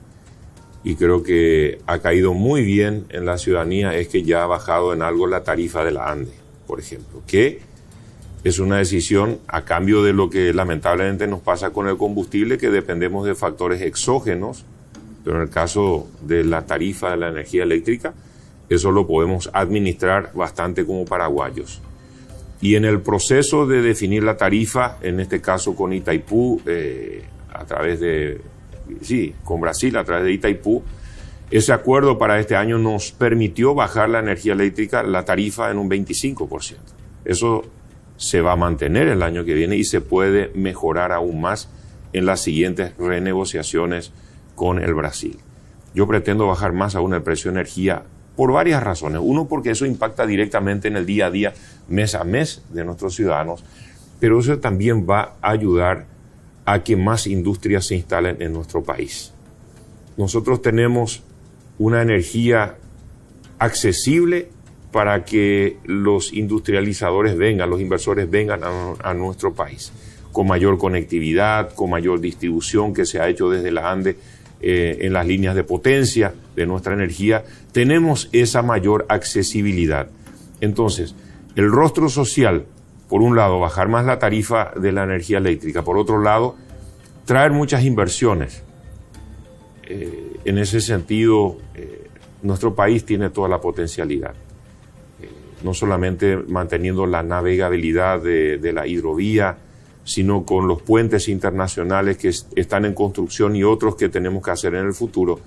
creo que ha caído muy bien en la ciudadanía es que ya ha bajado en algo la tarifa de la ANDE, por ejemplo, que es una decisión a cambio de lo que lamentablemente nos pasa con el combustible, que dependemos de factores exógenos, pero en el caso de la tarifa de la energía eléctrica, eso lo podemos administrar bastante como paraguayos. Y en el proceso de definir la tarifa, en este caso con Itaipú, con Brasil a través de Itaipú, ese acuerdo para este año nos permitió bajar la energía eléctrica, la tarifa en un 25%. Eso se va a mantener el año que viene y se puede mejorar aún más en las siguientes renegociaciones con el Brasil. Yo pretendo bajar más aún el precio de energía por varias razones. Uno, porque eso impacta directamente en el día a día, mes a mes de nuestros ciudadanos, pero eso también va a ayudar a que más industrias se instalen en nuestro país. Nosotros tenemos una energía accesible para que los industrializadores vengan, los inversores vengan a nuestro país, con mayor conectividad, con mayor distribución que se ha hecho desde la ANDE en las líneas de potencia de nuestra energía. Tenemos esa mayor accesibilidad. Entonces, el rostro social, por un lado, bajar más la tarifa de la energía eléctrica, por otro lado, traer muchas inversiones. En ese sentido, nuestro país tiene toda la potencialidad. No solamente manteniendo la navegabilidad de la hidrovía, sino con los puentes internacionales que están en construcción y otros que tenemos que hacer en el futuro.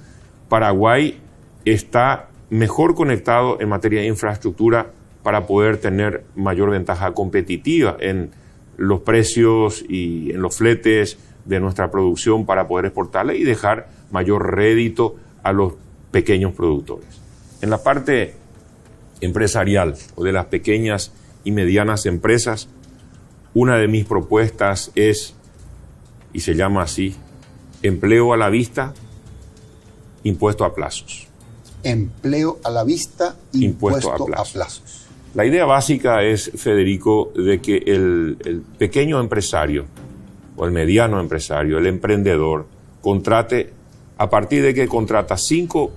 Paraguay está mejor conectado en materia de infraestructura para poder tener mayor ventaja competitiva en los precios y en los fletes de nuestra producción para poder exportarla y dejar mayor rédito a los pequeños productores. En la parte empresarial o de las pequeñas y medianas empresas, una de mis propuestas es, y se llama así, empleo a la vista, impuesto a plazos. Empleo a la vista, impuesto a plazos. La idea básica es, Federico, de que el pequeño empresario o el mediano empresario, el emprendedor, contrate, a partir de que contrata 5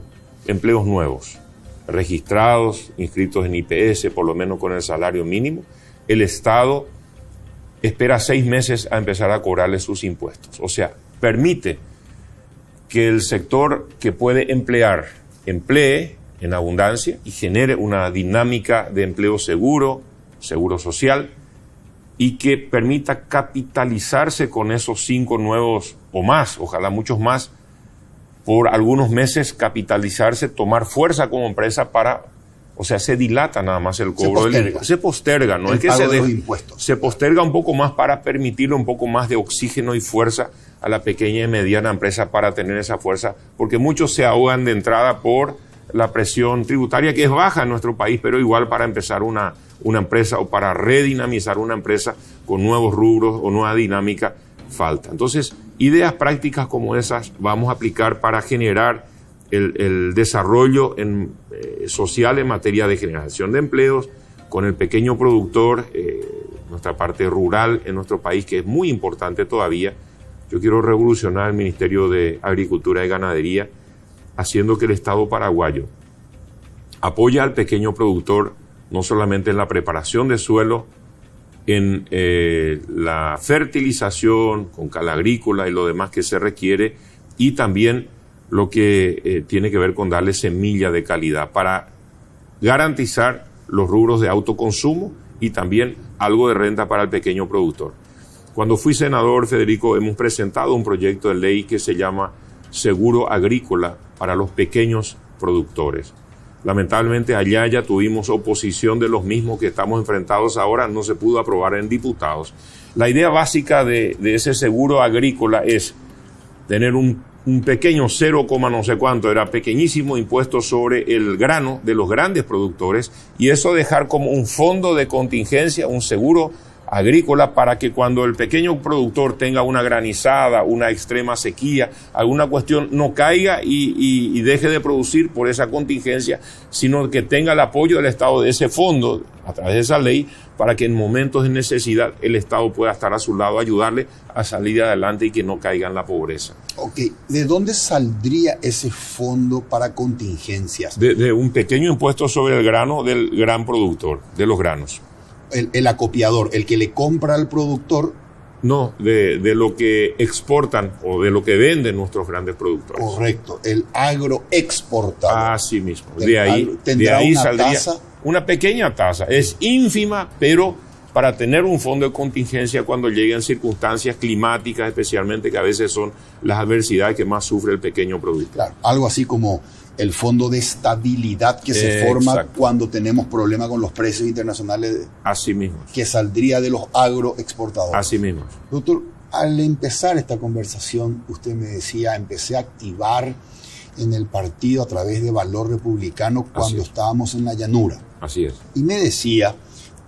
empleos nuevos, registrados, inscritos en IPS, por lo menos con el salario mínimo, el Estado espera 6 meses a empezar a cobrarle sus impuestos. O sea, permite que el sector que puede emplear, emplee en abundancia y genere una dinámica de empleo seguro, seguro social, y que permita capitalizarse con esos 5 nuevos o más, ojalá muchos más, por algunos meses capitalizarse, tomar fuerza como empresa para, o sea, se dilata nada más el cobro. Se posterga, no es que se posterga un poco más para permitirle un poco más de oxígeno y fuerza a la pequeña y mediana empresa para tener esa fuerza, porque muchos se ahogan de entrada por la presión tributaria que es baja en nuestro país, pero igual para empezar una empresa o para redinamizar una empresa con nuevos rubros o nueva dinámica falta. Entonces, ideas prácticas como esas vamos a aplicar para generar el desarrollo social en materia de generación de empleos con el pequeño productor, nuestra parte rural en nuestro país, que es muy importante todavía. Yo quiero revolucionar el Ministerio de Agricultura y Ganadería, haciendo que el Estado paraguayo apoye al pequeño productor no solamente en la preparación de suelo, en la fertilización con cal agrícola y lo demás que se requiere, y también lo que tiene que ver con darle semilla de calidad para garantizar los rubros de autoconsumo y también algo de renta para el pequeño productor. Cuando fui senador, Federico, hemos presentado un proyecto de ley que se llama Seguro Agrícola para los pequeños productores. Lamentablemente allá ya tuvimos oposición de los mismos que estamos enfrentados ahora, no se pudo aprobar en diputados. La idea básica de ese seguro agrícola es tener un pequeño 0, no sé cuánto, era pequeñísimo impuesto sobre el grano de los grandes productores, y eso dejar como un fondo de contingencia, un seguro agrícola, para que cuando el pequeño productor tenga una granizada, una extrema sequía, alguna cuestión, no caiga y deje de producir por esa contingencia, sino que tenga el apoyo del Estado de ese fondo, a través de esa ley, para que en momentos de necesidad el Estado pueda estar a su lado, ayudarle a salir adelante y que no caiga en la pobreza. Ok, ¿de dónde saldría ese fondo para contingencias? De un pequeño impuesto sobre el grano del gran productor, de los granos. El acopiador, el que le compra al productor. No, de lo que exportan o de lo que venden nuestros grandes productores. Correcto, el agroexportador. Así mismo. De ahí saldría tasa, una pequeña tasa. Es ínfima, pero para tener un fondo de contingencia cuando lleguen circunstancias climáticas, especialmente, que a veces son las adversidades que más sufre el pequeño productor. Claro, algo así como el fondo de estabilidad que se forma cuando tenemos problemas con los precios internacionales. Así mismo. Que saldría de los agroexportadores. Así mismo. Doctor, al empezar esta conversación, usted me decía, empecé a activar en el partido a través de Valor Republicano cuando estábamos en la llanura. Así es. Y me decía,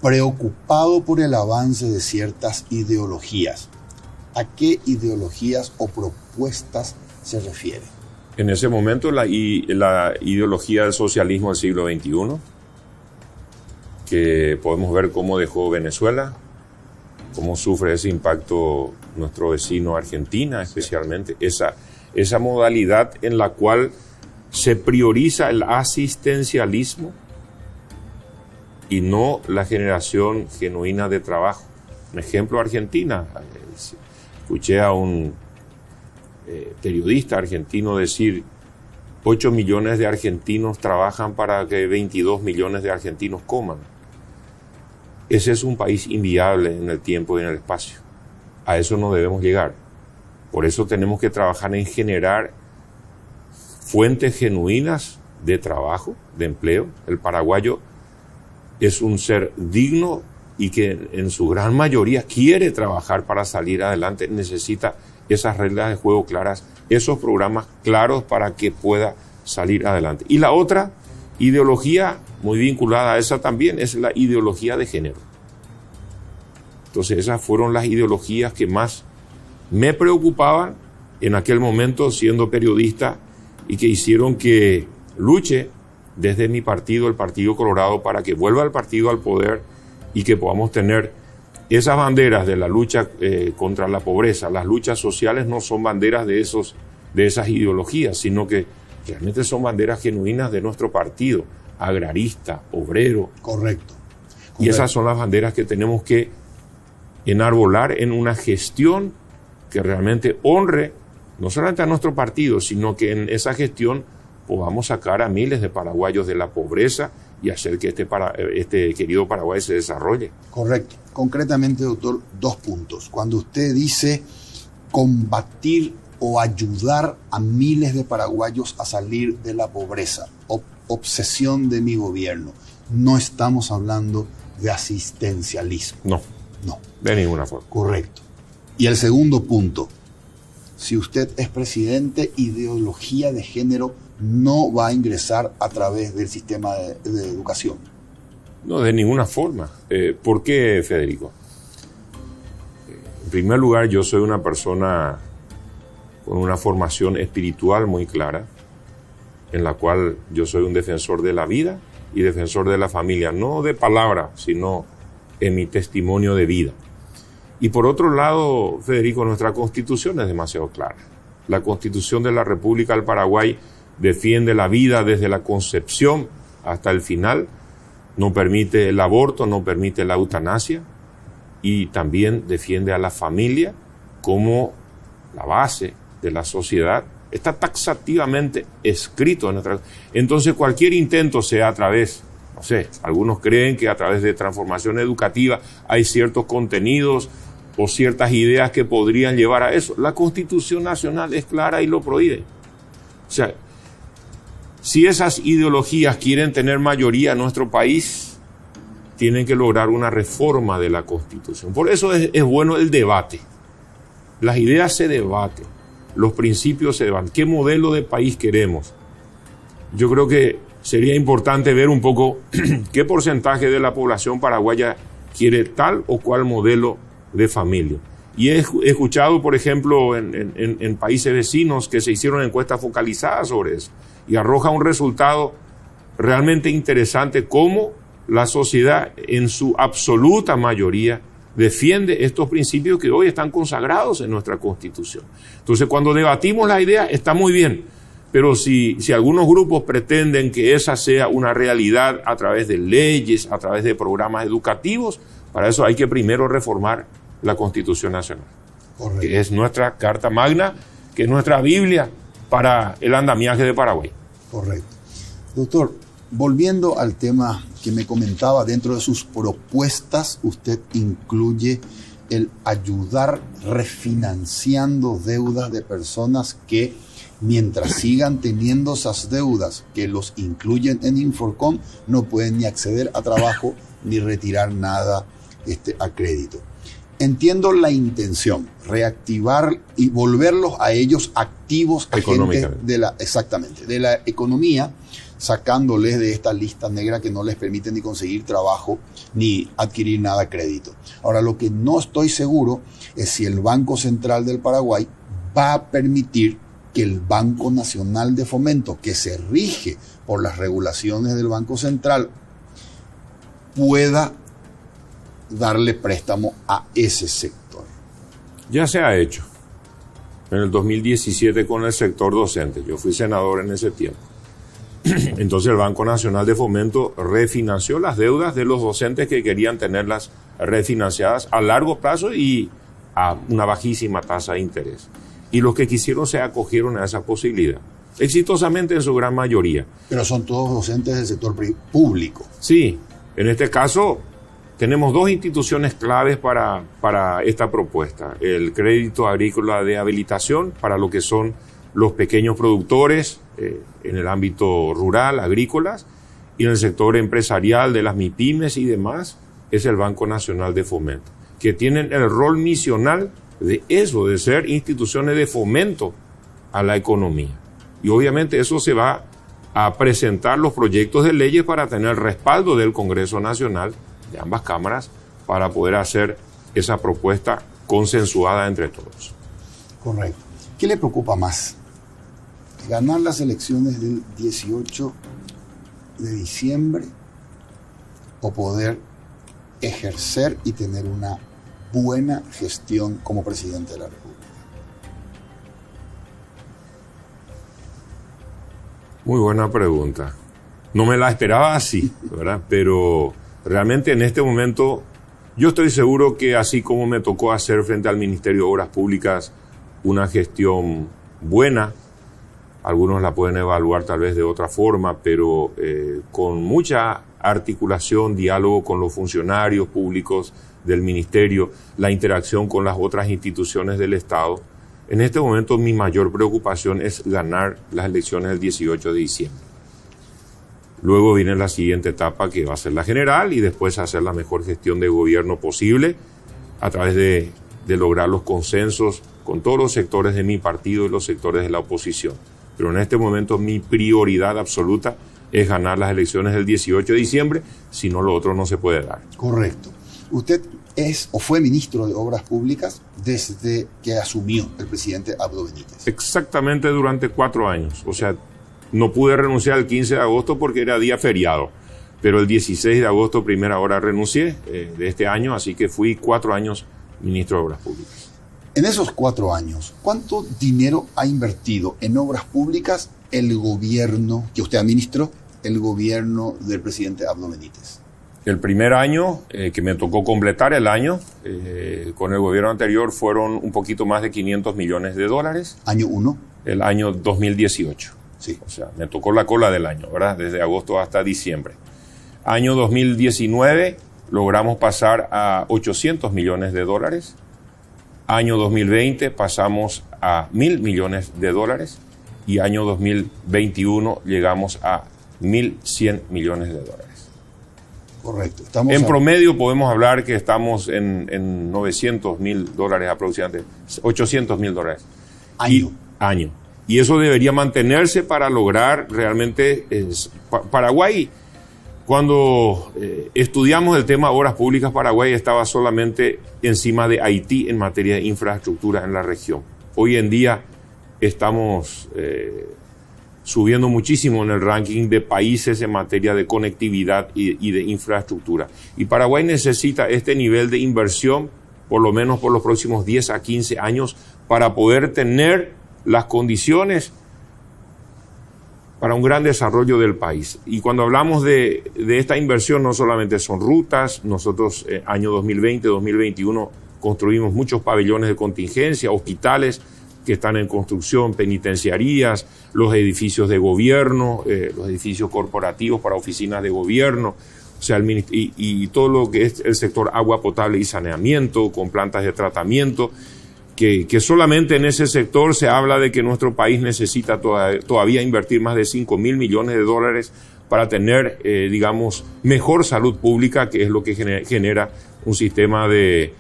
preocupado por el avance de ciertas ideologías. ¿A qué ideologías o propuestas se refiere? En ese momento la ideología del socialismo del siglo XXI, que podemos ver cómo dejó Venezuela, cómo sufre ese impacto nuestro vecino Argentina, especialmente. Esa modalidad en la cual se prioriza el asistencialismo y no la generación genuina de trabajo. Un ejemplo, Argentina. Escuché a un periodista argentino decir: 8 millones de argentinos trabajan para que 22 millones de argentinos coman. Ese es un país inviable en el tiempo y en el espacio. A eso no debemos llegar. Por eso tenemos que trabajar en generar fuentes genuinas de trabajo, de empleo. El paraguayo es un ser digno y que en su gran mayoría quiere trabajar para salir adelante. Necesita esas reglas de juego claras, esos programas claros para que pueda salir adelante. Y la otra ideología muy vinculada a esa también es la ideología de género. Entonces esas fueron las ideologías que más me preocupaban en aquel momento siendo periodista y que hicieron que luche desde mi partido, el Partido Colorado, para que vuelva el partido al poder y que podamos tener esas banderas de la lucha contra la pobreza. Las luchas sociales no son banderas de esas ideologías, sino que realmente son banderas genuinas de nuestro partido, agrarista, obrero. Correcto. Y esas son las banderas que tenemos que enarbolar en una gestión que realmente honre no solamente a nuestro partido, sino que en esa gestión podamos sacar a miles de paraguayos de la pobreza y hacer que este querido Paraguay se desarrolle. Correcto. Concretamente, doctor, 2 puntos. Cuando usted dice combatir o ayudar a miles de paraguayos a salir de la pobreza, obsesión de mi gobierno, no estamos hablando de asistencialismo. No. De ninguna forma. Correcto. Y el segundo punto, si usted es presidente, ideología de género no va a ingresar a través del sistema de educación. No, de ninguna forma. ¿Por qué, Federico? En primer lugar, yo soy una persona con una formación espiritual muy clara, en la cual yo soy un defensor de la vida y defensor de la familia, no de palabra, sino en mi testimonio de vida. Y por otro lado, Federico, nuestra Constitución es demasiado clara. La Constitución de la República del Paraguay defiende la vida desde la concepción hasta el final, no permite el aborto, no permite la eutanasia y también defiende a la familia como la base de la sociedad. Está taxativamente escrito en nuestra... Entonces cualquier intento, sea a través, no sé, algunos creen que a través de transformación educativa hay ciertos contenidos o ciertas ideas que podrían llevar a eso. La Constitución Nacional es clara y lo prohíbe. O sea, si esas ideologías quieren tener mayoría en nuestro país, tienen que lograr una reforma de la Constitución. Por eso es bueno el debate. Las ideas se debaten, los principios se debaten. ¿Qué modelo de país queremos? Yo creo que sería importante ver un poco qué porcentaje de la población paraguaya quiere tal o cual modelo de familia. Y he escuchado, por ejemplo, en países vecinos que se hicieron encuestas focalizadas sobre eso y arroja un resultado realmente interesante, cómo la sociedad en su absoluta mayoría defiende estos principios que hoy están consagrados en nuestra Constitución. Entonces, cuando debatimos la idea, está muy bien, pero si algunos grupos pretenden que esa sea una realidad a través de leyes, a través de programas educativos, para eso hay que primero reformar la Constitución Nacional. Correcto. Que es nuestra Carta Magna, que es nuestra Biblia para el andamiaje de Paraguay. Correcto. Doctor, volviendo al tema que me comentaba, dentro de sus propuestas usted incluye el ayudar refinanciando deudas de personas que, mientras sigan teniendo esas deudas que los incluyen en Inforcom, no pueden ni acceder a trabajo ni retirar nada a crédito. Entiendo la intención, reactivar y volverlos a ellos activos, agentes de la economía, sacándoles de esta lista negra que no les permite ni conseguir trabajo ni adquirir nada crédito. Ahora, lo que no estoy seguro es si el Banco Central del Paraguay va a permitir que el Banco Nacional de Fomento, que se rige por las regulaciones del Banco Central, pueda darle préstamo a ese sector? Ya se ha hecho. En el 2017 con el sector docente. Yo fui senador en ese tiempo. Entonces el Banco Nacional de Fomento refinanció las deudas de los docentes que querían tenerlas refinanciadas a largo plazo y a una bajísima tasa de interés. Y los que quisieron se acogieron a esa posibilidad, exitosamente en su gran mayoría. Pero son todos docentes del sector público. Sí, en este caso tenemos dos instituciones claves para esta propuesta. El crédito agrícola de habilitación para lo que son los pequeños productores en el ámbito rural, agrícolas, y en el sector empresarial de las MIPYMES y demás, es el Banco Nacional de Fomento, que tienen el rol misional de eso, de ser instituciones de fomento a la economía. Y obviamente eso se va a presentar los proyectos de leyes para tener respaldo del Congreso Nacional, de ambas cámaras, para poder hacer esa propuesta consensuada entre todos. Correcto. ¿Qué le preocupa más? ¿Ganar las elecciones del 18 de diciembre o poder ejercer y tener una buena gestión como presidente de la República? Muy buena pregunta. No me la esperaba así, ¿verdad? Pero realmente en este momento yo estoy seguro que así como me tocó hacer frente al Ministerio de Obras Públicas una gestión buena, algunos la pueden evaluar tal vez de otra forma, pero con mucha articulación, diálogo con los funcionarios públicos del Ministerio, la interacción con las otras instituciones del Estado. En este momento mi mayor preocupación es ganar las elecciones del 18 de diciembre. Luego viene la siguiente etapa, que va a ser la general, y después hacer la mejor gestión de gobierno posible a través de lograr los consensos con todos los sectores de mi partido y los sectores de la oposición. Pero en este momento mi prioridad absoluta es ganar las elecciones del 18 de diciembre, si no lo otro no se puede dar. Correcto. Usted es o fue ministro de Obras Públicas desde que asumió el presidente Abdo Benítez. Exactamente durante 4 años. O sea, no pude renunciar el 15 de agosto porque era día feriado, pero el 16 de agosto, primera hora, renuncié de este año, así que fui 4 años ministro de Obras Públicas. En esos 4 años, ¿cuánto dinero ha invertido en obras públicas el gobierno que usted administró, el gobierno del presidente Abdo Benítez? El primer año, que me tocó completar el año, con el gobierno anterior fueron un poquito más de $500 millones. ¿Año 1? El año 2018. Sí. O sea, me tocó la cola del año, ¿verdad? Desde agosto hasta diciembre. Año 2019 logramos pasar a $800 millones. Año 2020 pasamos a $1.000 millones. Y año 2021 llegamos a $1.100 millones. Correcto. En promedio podemos hablar que estamos en $900.000 aproximadamente, $800.000. Año. Y eso debería mantenerse para lograr realmente... Paraguay, cuando estudiamos el tema obras públicas, Paraguay estaba solamente encima de Haití en materia de infraestructura en la región. Hoy en día estamos subiendo muchísimo en el ranking de países en materia de conectividad y de infraestructura. Y Paraguay necesita este nivel de inversión, por lo menos por los próximos 10 a 15 años, para poder tener las condiciones para un gran desarrollo del país. Y cuando hablamos de esta inversión, no solamente son rutas, nosotros año 2020, 2021 construimos muchos pabellones de contingencia, hospitales que están en construcción, penitenciarías, los edificios de gobierno, los edificios corporativos para oficinas de gobierno, o sea, y todo lo que es el sector agua potable y saneamiento, con plantas de tratamiento, que solamente en ese sector se habla de que nuestro país necesita todavía invertir más de $5.000 millones para tener, digamos, mejor salud pública, que es lo que genera un sistema de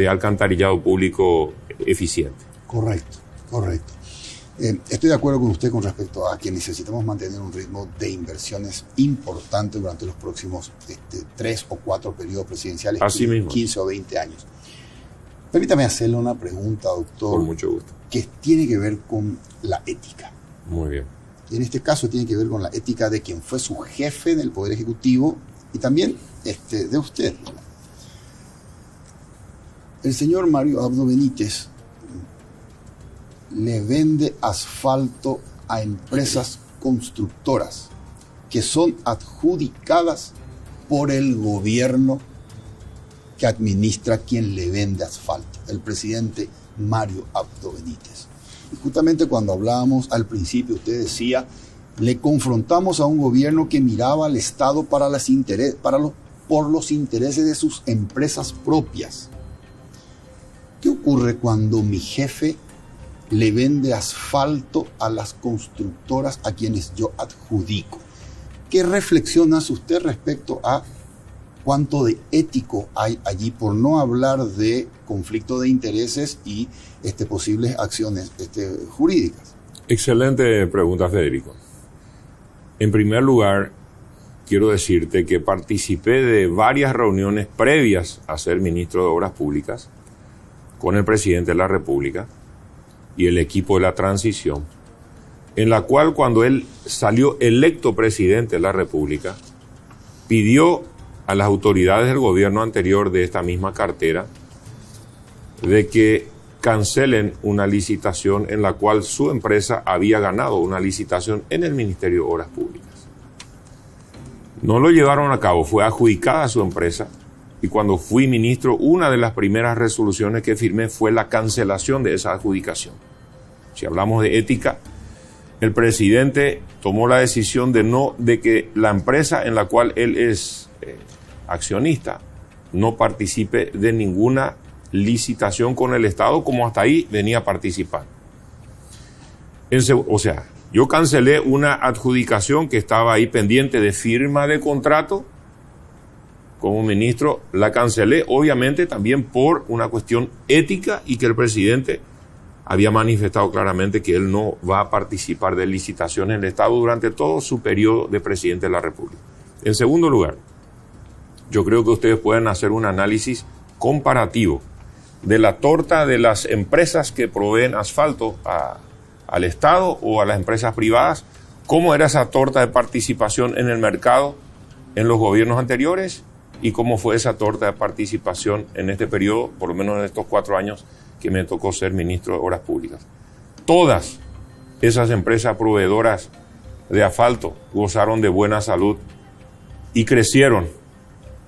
alcantarillado público eficiente. Correcto. Estoy de acuerdo con usted con respecto a que necesitamos mantener un ritmo de inversiones importante durante los próximos 3 o 4 periodos presidenciales, así mismo. 15 o 20 años. Permítame hacerle una pregunta, doctor. Con mucho gusto. Que tiene que ver con la ética. Muy bien. Y en este caso tiene que ver con la ética de quien fue su jefe en el Poder Ejecutivo y también de usted. El señor Mario Abdo Benítez le vende asfalto a empresas constructoras que son adjudicadas por el gobierno que administra quien le vende asfalto, el presidente Mario Abdo Benítez. Y justamente cuando hablábamos al principio, usted decía, le confrontamos a un gobierno que miraba al Estado por los intereses de sus empresas propias. ¿Qué ocurre cuando mi jefe le vende asfalto a las constructoras a quienes yo adjudico? ¿Qué reflexión hace usted respecto a cuánto de ético hay allí, por no hablar de conflicto de intereses y posibles acciones jurídicas? Excelente pregunta, Federico. En primer lugar, quiero decirte que participé de varias reuniones previas a ser ministro de Obras Públicas con el presidente de la República y el equipo de la transición, en la cual cuando él salió electo presidente de la República, pidió a las autoridades del gobierno anterior de esta misma cartera de que cancelen una licitación en la cual su empresa había ganado una licitación en el Ministerio de Obras Públicas. No lo llevaron a cabo, fue adjudicada a su empresa, y cuando fui ministro, una de las primeras resoluciones que firmé fue la cancelación de esa adjudicación. Si hablamos de ética, el presidente tomó la decisión de que la empresa en la cual él es accionista no participe de ninguna licitación con el Estado, como hasta ahí venía participando. O sea, yo cancelé una adjudicación que estaba ahí pendiente de firma de contrato. Como ministro la cancelé, obviamente también por una cuestión ética, y que el presidente había manifestado claramente que él no va a participar de licitaciones en el Estado durante todo su periodo de presidente de la República. En segundo lugar, yo creo que ustedes pueden hacer un análisis comparativo de la torta de las empresas que proveen asfalto al Estado o a las empresas privadas, cómo era esa torta de participación en el mercado en los gobiernos anteriores y cómo fue esa torta de participación en este periodo, por lo menos en estos 4 años que me tocó ser ministro de Obras Públicas. Todas esas empresas proveedoras de asfalto gozaron de buena salud y crecieron,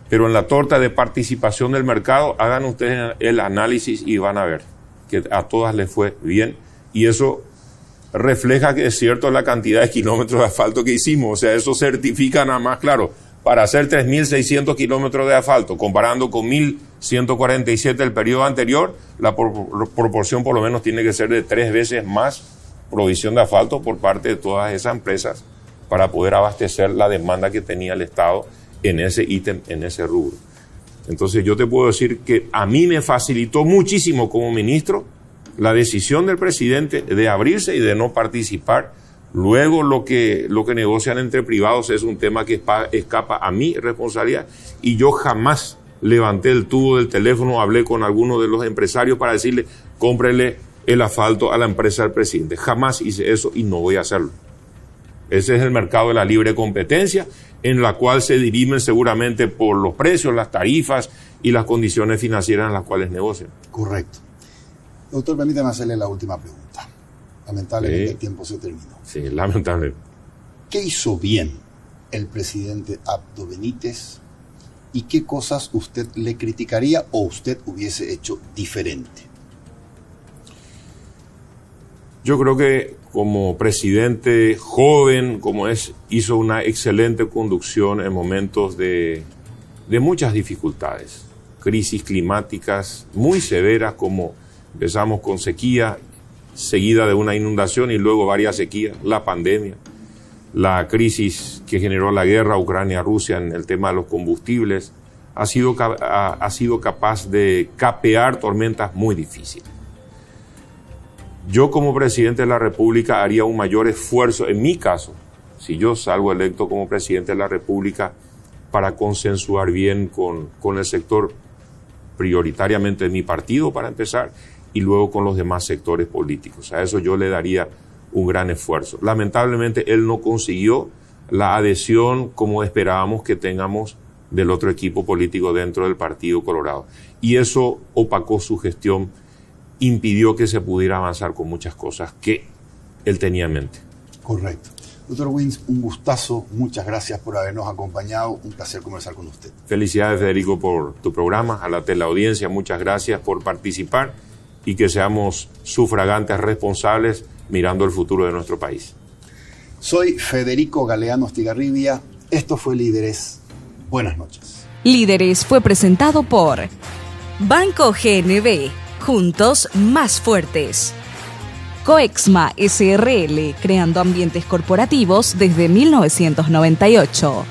pero en la torta de participación del mercado, hagan ustedes el análisis y van a ver que a todas les fue bien, y eso refleja que es cierto la cantidad de kilómetros de asfalto que hicimos. O sea, eso certifica nada más, claro, para hacer 3.600 kilómetros de asfalto, comparando con 1.147 del periodo anterior, la proporción por lo menos tiene que ser de 3 veces más provisión de asfalto por parte de todas esas empresas para poder abastecer la demanda que tenía el Estado en ese ítem, en ese rubro. Entonces yo te puedo decir que a mí me facilitó muchísimo como ministro la decisión del presidente de abrirse y de no participar. Luego lo que negocian entre privados es un tema que escapa a mi responsabilidad, y yo jamás levanté el tubo del teléfono, hablé con alguno de los empresarios para decirle, cómprele el asfalto a la empresa del presidente. Jamás hice eso y no voy a hacerlo. Ese es el mercado de la libre competencia, en la cual se dirimen seguramente por los precios, las tarifas y las condiciones financieras en las cuales negocian. Correcto. Doctor, permítame hacerle la última pregunta. Lamentablemente el tiempo se terminó. Sí, lamentable. ¿Qué hizo bien el presidente Abdo Benítez y qué cosas usted le criticaría o usted hubiese hecho diferente? Yo creo que como presidente joven, como hizo una excelente conducción en momentos de muchas dificultades, crisis climáticas muy severas, como empezamos con sequía, seguida de una inundación y luego varias sequías, la pandemia, la crisis que generó la guerra Ucrania-Rusia en el tema de los combustibles, ha sido capaz de capear tormentas muy difíciles. Yo como presidente de la República haría un mayor esfuerzo, en mi caso, si yo salgo electo como presidente de la República, para consensuar bien con el sector, prioritariamente de mi partido para empezar, y luego con los demás sectores políticos. A eso yo le daría un gran esfuerzo. Lamentablemente él no consiguió la adhesión como esperábamos que tengamos del otro equipo político dentro del Partido Colorado. Y eso opacó su gestión, impidió que se pudiera avanzar con muchas cosas que él tenía en mente. Correcto. Doctor Wins, un gustazo, muchas gracias por habernos acompañado, un placer conversar con usted. Felicidades, Federico, por tu programa, a la teleaudiencia, muchas gracias por participar y que seamos sufragantes responsables mirando el futuro de nuestro país. Soy Federico Galeano Estigarribia, esto fue Líderes, buenas noches. Líderes fue presentado por Banco GNB, juntos más fuertes. Coexma SRL, creando ambientes corporativos desde 1998.